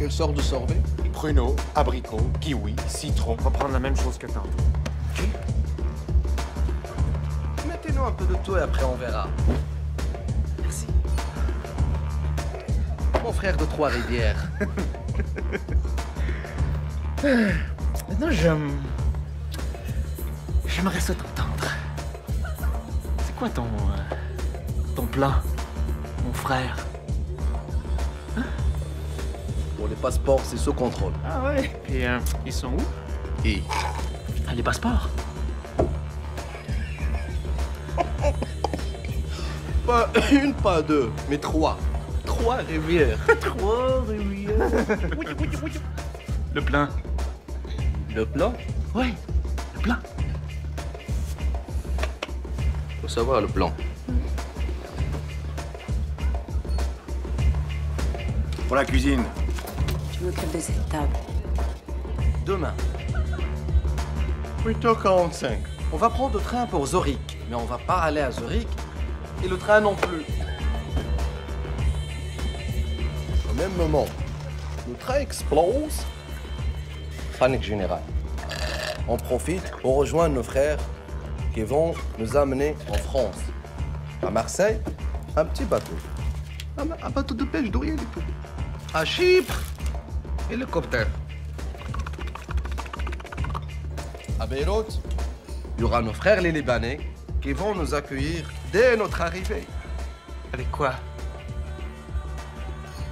Sort de sorbet. Pruneau, abricot, kiwi, citron. On va prendre la même chose que tantôt. Ok. Mettez-nous un peu de tout et après on verra. Merci. Mon frère de Trois-Rivières. Maintenant, j'aimerais ça t'entendre. C'est quoi ton plan, mon frère? Pour les passeports, c'est sous contrôle. Ah ouais? Et ils sont où? Et les passeports? Pas une, pas deux, mais trois. Trois rivières. Trois rivières. Le plan. Le plan? Ouais, le plan. Faut savoir le plan. Pour la cuisine. Je m'occupe de cette table. Demain. 8h45. On va prendre le train pour Zurich, mais on va pas aller à Zurich. Et le train non plus. Au même moment, le train explose. Panique générale. On profite pour rejoindre nos frères qui vont nous amener en France. À Marseille, un petit bateau. Un bateau de pêche d'Orient du tout. À Chypre, hélicoptère. À Beyrouth, Il y aura nos frères les Libanais qui vont nous accueillir dès notre arrivée. Avec quoi?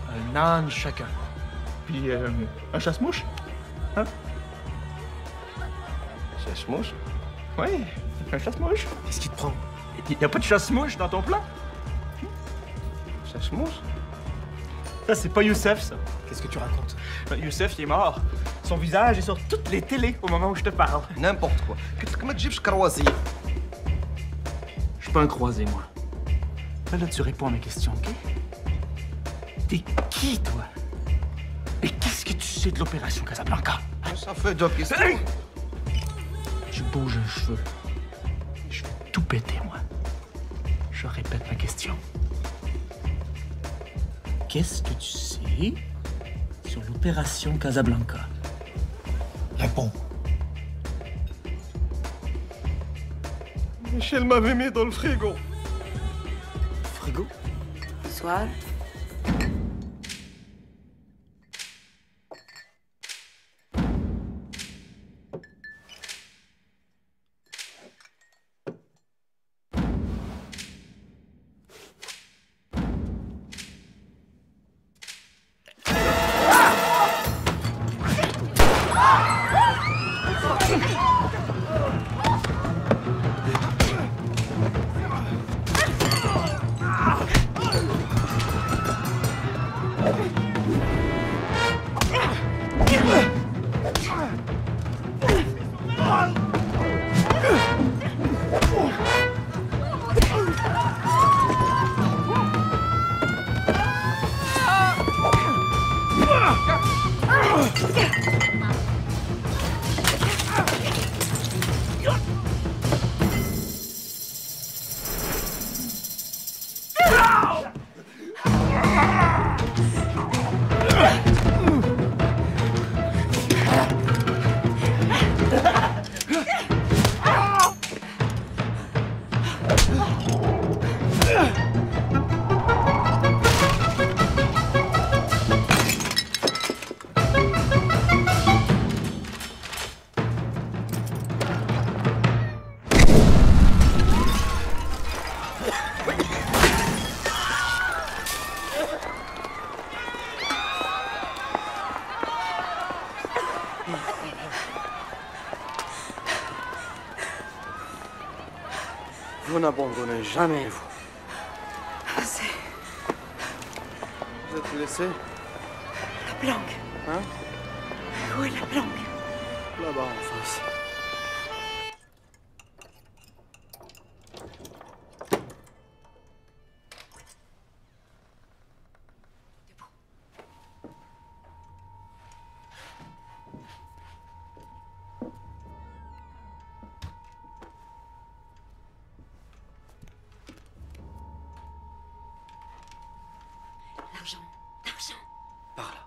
Un âne chacun. Puis un chasse-mouche? Hein? Chasse-mouche? Oui, un chasse-mouche. Qu'est-ce qui te prend? Il n'y a pas de chasse-mouche dans ton plan? Chasse-mouche? Ça, c'est pas Youssef, ça. Qu'est-ce que tu racontes? Youssef, il est mort. Son visage est sur toutes les télés au moment où je te parle. N'importe quoi. Qu'est-ce que tu dis, croisé? Je suis pas un croisé, moi. Là, tu réponds à mes questions, OK? T'es qui, toi? Et qu'est-ce que tu sais de l'opération Casablanca? Ça fait deux questions. Hey! Tu bouges un cheveu. Je vais tout péter, moi. Je répète ma question. Qu'est-ce que tu sais sur l'opération Casablanca? Réponds. Michel m'avait mis dans le frigo. Frigo? Soir. Vous n'abandonnez jamais, vous. C'est Vous êtes laissé? la planque. Hein? Où est la planque? Là-bas, en face. L'argent. L'argent. Par là.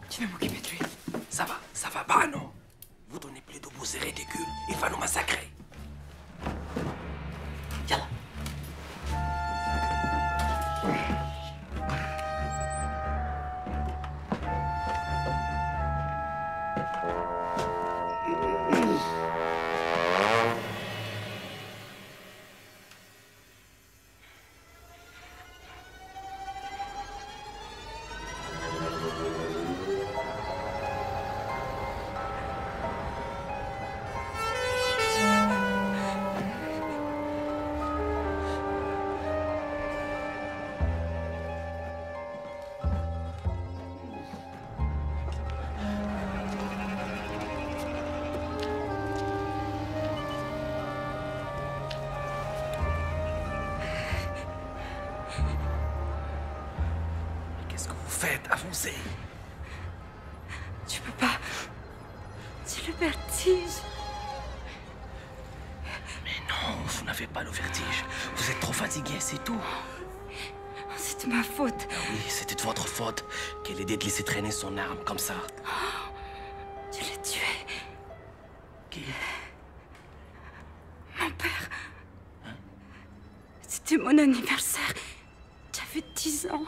Tu vas m'occuper de lui. Ça va pas, non? Vous donnez plus de beaux et ridicules, il va nous massacrer. Yalla. faites? Avancez. Tu peux pas. C'est le vertige. Mais non, vous n'avez pas le vertige. Vous êtes trop fatigué, c'est tout. C'est de ma faute. Oui, c'était de votre faute. Quelle idée de laisser traîner son arme comme ça. Tu l'as tué. Qui? Mon père. C'était mon anniversaire. J'avais 10 ans.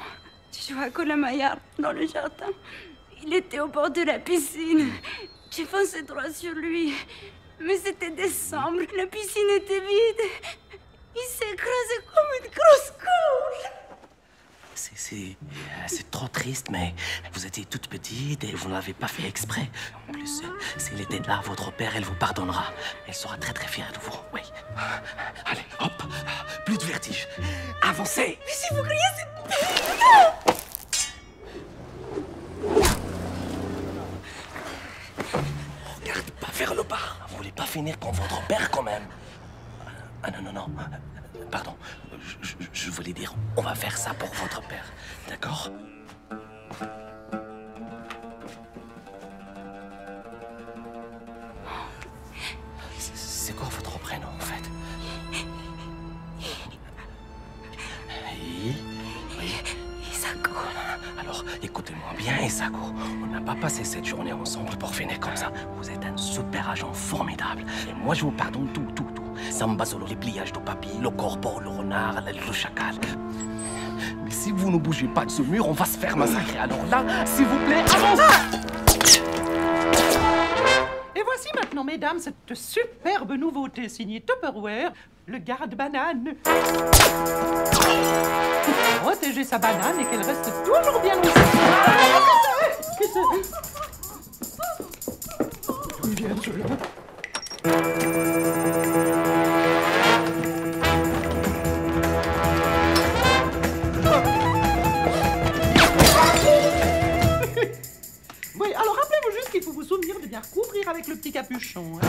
Je jouais à Colamaillard dans le jardin. Il était au bord de la piscine. J'ai foncé droit sur lui. Mais c'était décembre. La piscine était vide. Il s'est écrasé comme une grosse couche. C'est trop triste, mais vous étiez toute petite et vous ne l'avez pas fait exprès. En plus, s'il était là, votre père, elle vous pardonnera. Elle sera très très fière de vous, oui. Allez, hop, plus de vertige. Avancez. Mais si vous criez, c'est... Regarde pas vers le bas. Vous voulez pas finir comme votre père, quand même. Ah non. Pardon. Je voulais dire, on va faire ça pour votre père. D'accord? C'est quoi votre prénom, en fait? Isako. Alors, écoutez-moi bien, Isako. On n'a pas passé cette journée ensemble pour finir comme ça. Vous êtes un super agent formidable. Et moi, je vous pardonne tout. Samba solo, les pliages de papier, le corbeau, le renard, le chacal. Mais si vous ne bougez pas de ce mur, on va se faire massacrer. Alors là, s'il vous plaît, avancez! Et voici maintenant, mesdames, cette superbe nouveauté signée Tupperware, le garde-banane. Pour protéger sa banane et qu'elle reste toujours bien aussi. D'où il vient celui-là? Oui, alors rappelez-vous juste qu'il faut vous souvenir de bien couvrir avec le petit capuchon. Hein.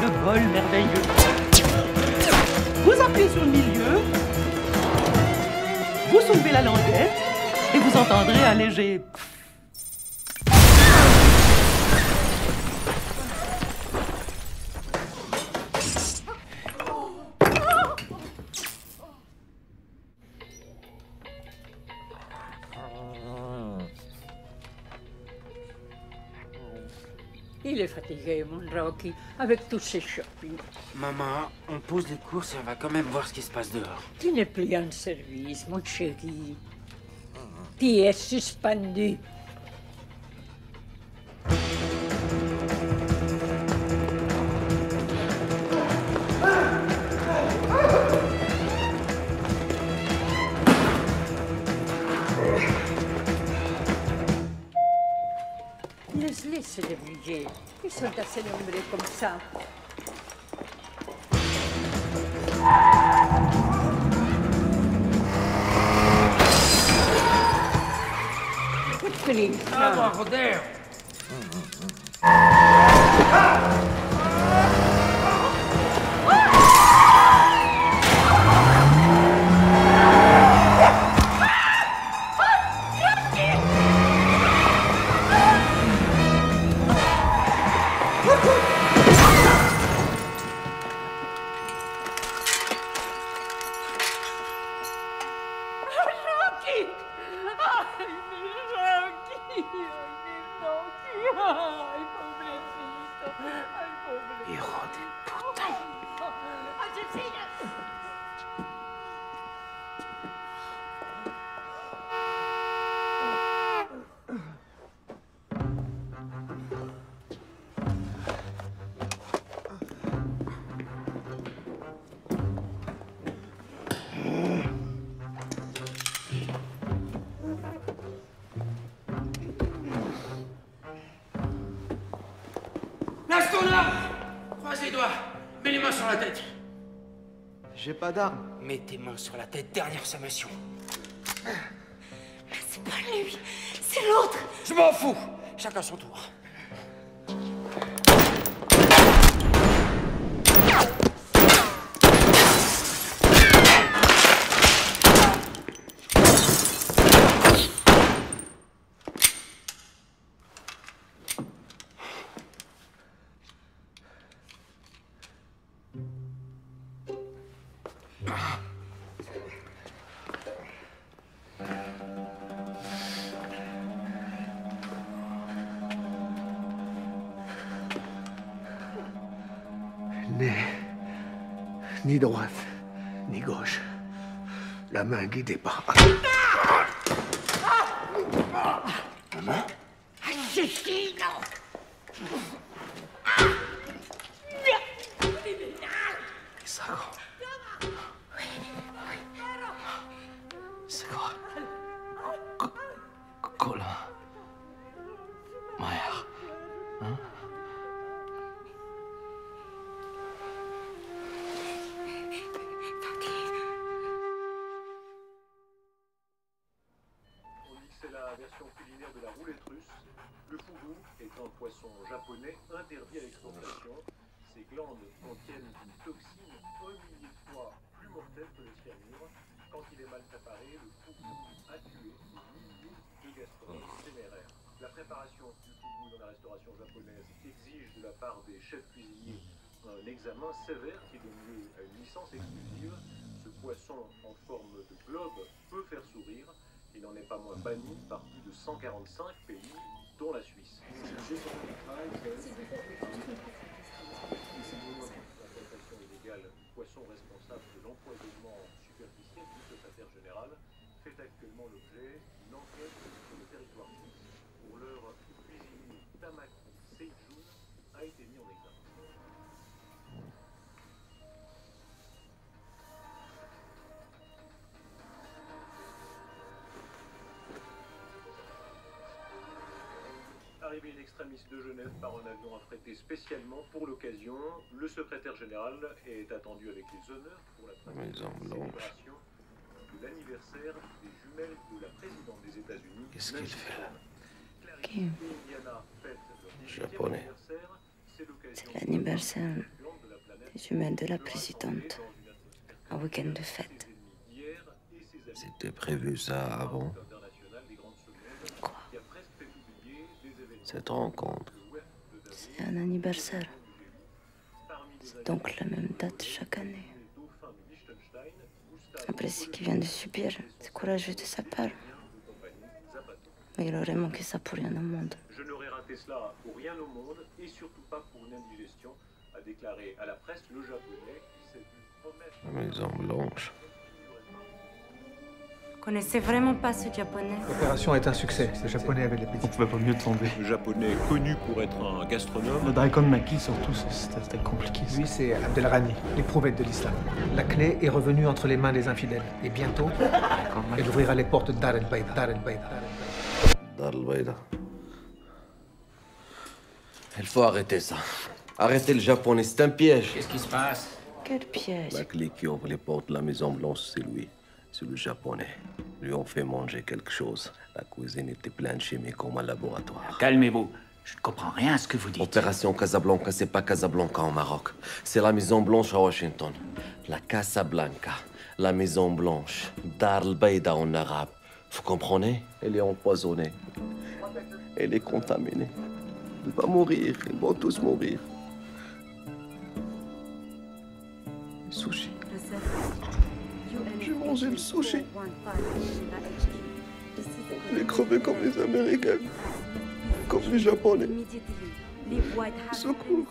Le bol merveilleux. Vous appuyez sur le milieu, vous soulevez la languette et vous entendrez un léger... Il est fatigué, mon Rocky, avec tous ces shopping. Maman, on pose les courses et on va quand même voir ce qui se passe dehors. Tu n'es plus en service, mon chéri. Tu es suspendu. Laisse-les se débrouiller. Ils sont assez nombreux comme ça. Ah, joder! Lâche ton arme! Croise les doigts. Mets les mains sur la tête. J'ai pas d'arme. Mets tes mains sur la tête, dernière sommation. C'est pas lui, c'est l'autre. Je m'en fous. Chacun son tour. Ni droite, ni gauche. La main guidée par... Maman? Assassino! Isago. Isago. Colin. Mère. Hein? On dit que c'est la version culinaire de la roulette russe. Le fugu est un poisson japonais interdit à l'exportation. Ses glandes contiennent une toxine 1 millier de fois plus mortelle que le cyanure. Quand il est mal préparé, le fugu a tué des milliers de gastronomes téméraires. La préparation du fugu dans la restauration japonaise exige de la part des chefs cuisiniers un examen sévère qui donne lieu à une licence exclusive. Ce poisson en forme de globe peut faire sourire. Il n'en est pas moins banni par plus de 145 pays, dont la Suisse. L'exploitation illégale du poisson responsable de l'empoisonnement superficiel du secrétaire général fait actuellement l'objet d'une enquête sur le territoire suisse. Pour l'heure, le cuisinier Tamaki Seijun a été mis en examen. Arrivé in extremis de Genève par un avion affrété spécialement pour l'occasion, le secrétaire général est attendu avec les honneurs pour la célébration de l'anniversaire des jumelles de la présidente des États-Unis. Qu'est-ce qu'il fait là? Kim. Japonais. C'est l'anniversaire des jumelles de la présidente. Un week-end de fête. C'était prévu ça avant? Quoi? Cette rencontre. C'est un anniversaire. C'est donc la même date chaque année. Un précis qui vient de subir, c'est courageux de sa part. Mais il aurait manqué ça pour rien au monde. Je n'aurais raté cela pour rien au monde et surtout pas pour une indigestion, a déclaré à la presse le japonais qui s'est vu promettre. La Maison Blanche. Vous connaissez vraiment pas ce japonais? L'opération est un succès. Ce japonais avait l'appétit. On pouvait pas mieux tomber. Le japonais connu pour être un gastronome. Le Daikon Maki, surtout, c'était compliqué. Lui, c'est Abdelrani, l'éprouvette de l'islam. La clé est revenue entre les mains des infidèles. Et bientôt, elle ouvrira les portes de Dar el-Bayda. Dar el-Bayda. Dar el-Bayda. Il faut arrêter ça. Arrêtez le japonais, c'est un piège. Qu'est-ce qui se passe? Quel piège? La clé qui ouvre les portes de la Maison Blanche, c'est lui. C'est le japonais. Lui ont fait manger quelque chose. La cuisine était pleine de chimie comme un laboratoire. Calmez-vous. Je ne comprends rien à ce que vous dites. Opération Casablanca, c'est pas Casablanca au Maroc. C'est la Maison Blanche à Washington. La Casablanca, la Maison Blanche, Dar el-Bayda en arabe. Vous comprenez? Elle est empoisonnée. Elle est contaminée. Elle va mourir. Ils vont tous mourir. Sushi. J'ai mangé le sushi. J'ai crevé comme les Américains. Comme les Japonais. Secours.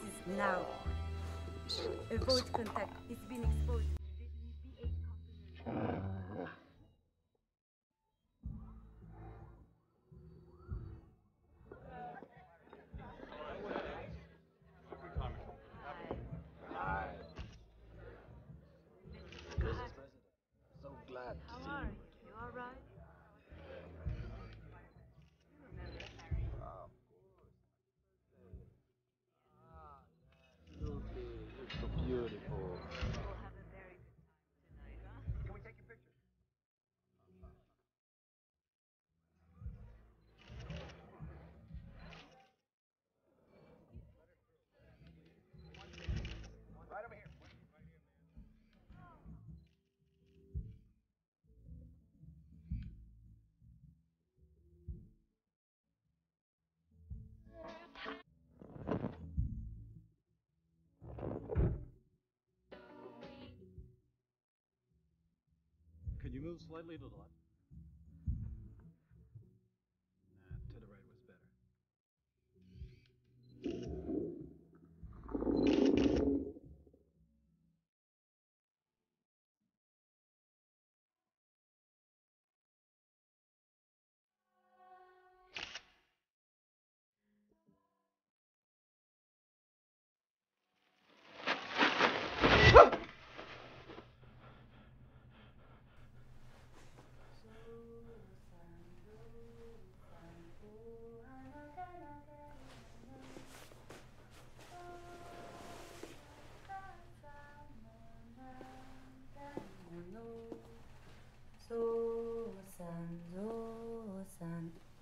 Could you move slightly to the left?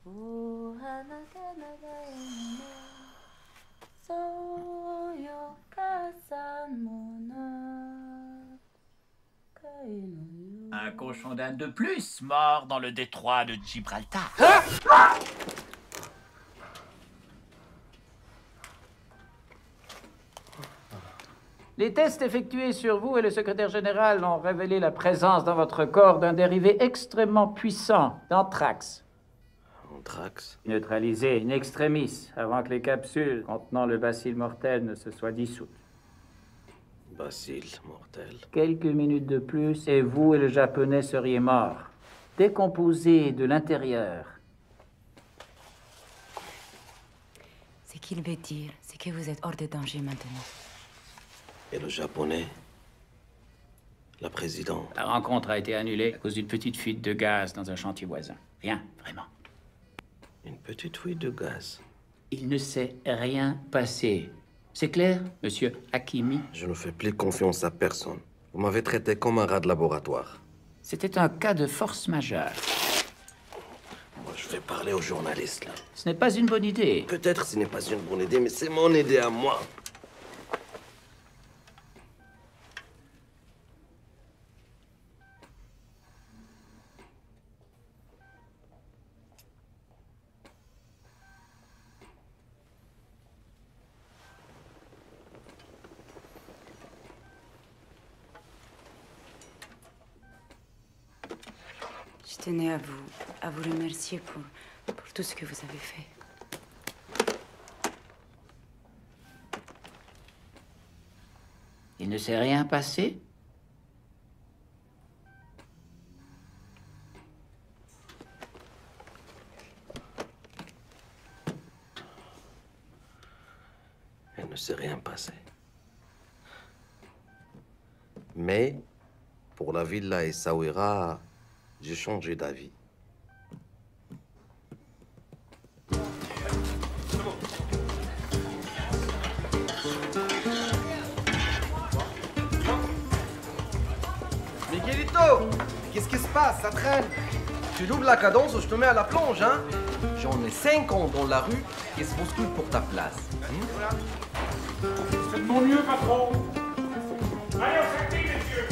Un cochon d'Inde de plus mort dans le détroit de Gibraltar. Les tests effectués sur vous et le secrétaire général ont révélé la présence dans votre corps d'un dérivé extrêmement puissant d'anthrax. Anthrax? Neutralisé in extremis avant que les capsules contenant le bacille mortel ne se soient dissoutes. Bacille mortel. Quelques minutes de plus et vous et le Japonais seriez morts, décomposés de l'intérieur. Ce qu'il veut dire, c'est que vous êtes hors de danger maintenant. Et le Japonais? La présidente? La rencontre a été annulée à cause d'une petite fuite de gaz dans un chantier voisin. Rien, vraiment. Une petite fuite de gaz? Il ne s'est rien passé. C'est clair, monsieur Hakimi? Je ne fais plus confiance à personne. Vous m'avez traité comme un rat de laboratoire. C'était un cas de force majeure. Moi, je vais parler aux journalistes, là. Ce n'est pas une bonne idée. Peut-être ce n'est pas une bonne idée, mais c'est mon idée à moi. Je tenais à vous remercier pour tout ce que vous avez fait. Il ne s'est rien passé? Il ne s'est rien passé. Mais, pour la villa Essaouira, j'ai changé d'avis. Miguelito, qu'est-ce qui se passe? Ça traîne. Tu doubles la cadence ou je te mets à la plonge, hein? J'en ai 50 dans la rue qui se bousculent pour ta place. Faites de mon mieux, patron. Allez, on s'active, messieurs.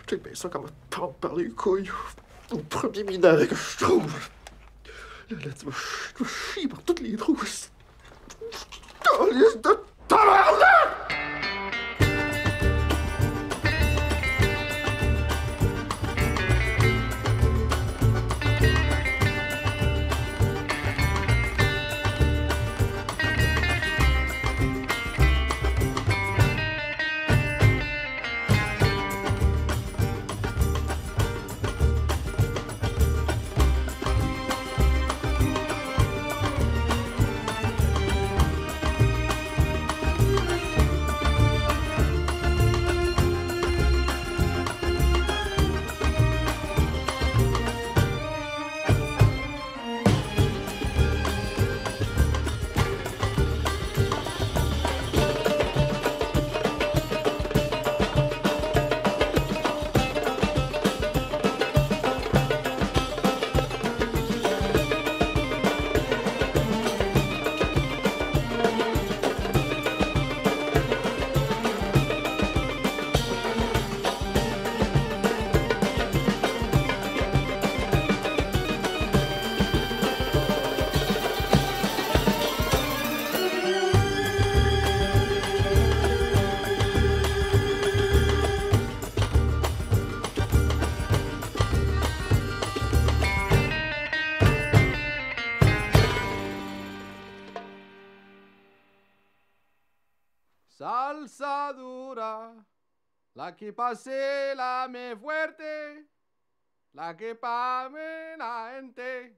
Check bien ça comme un prendre par les couilles. Au premier minage que je trouve. Là, tu vas chier par toutes les trous. Calice de tabarnak! calzadura, la que pase la me fuerte, la que pa' me la gente.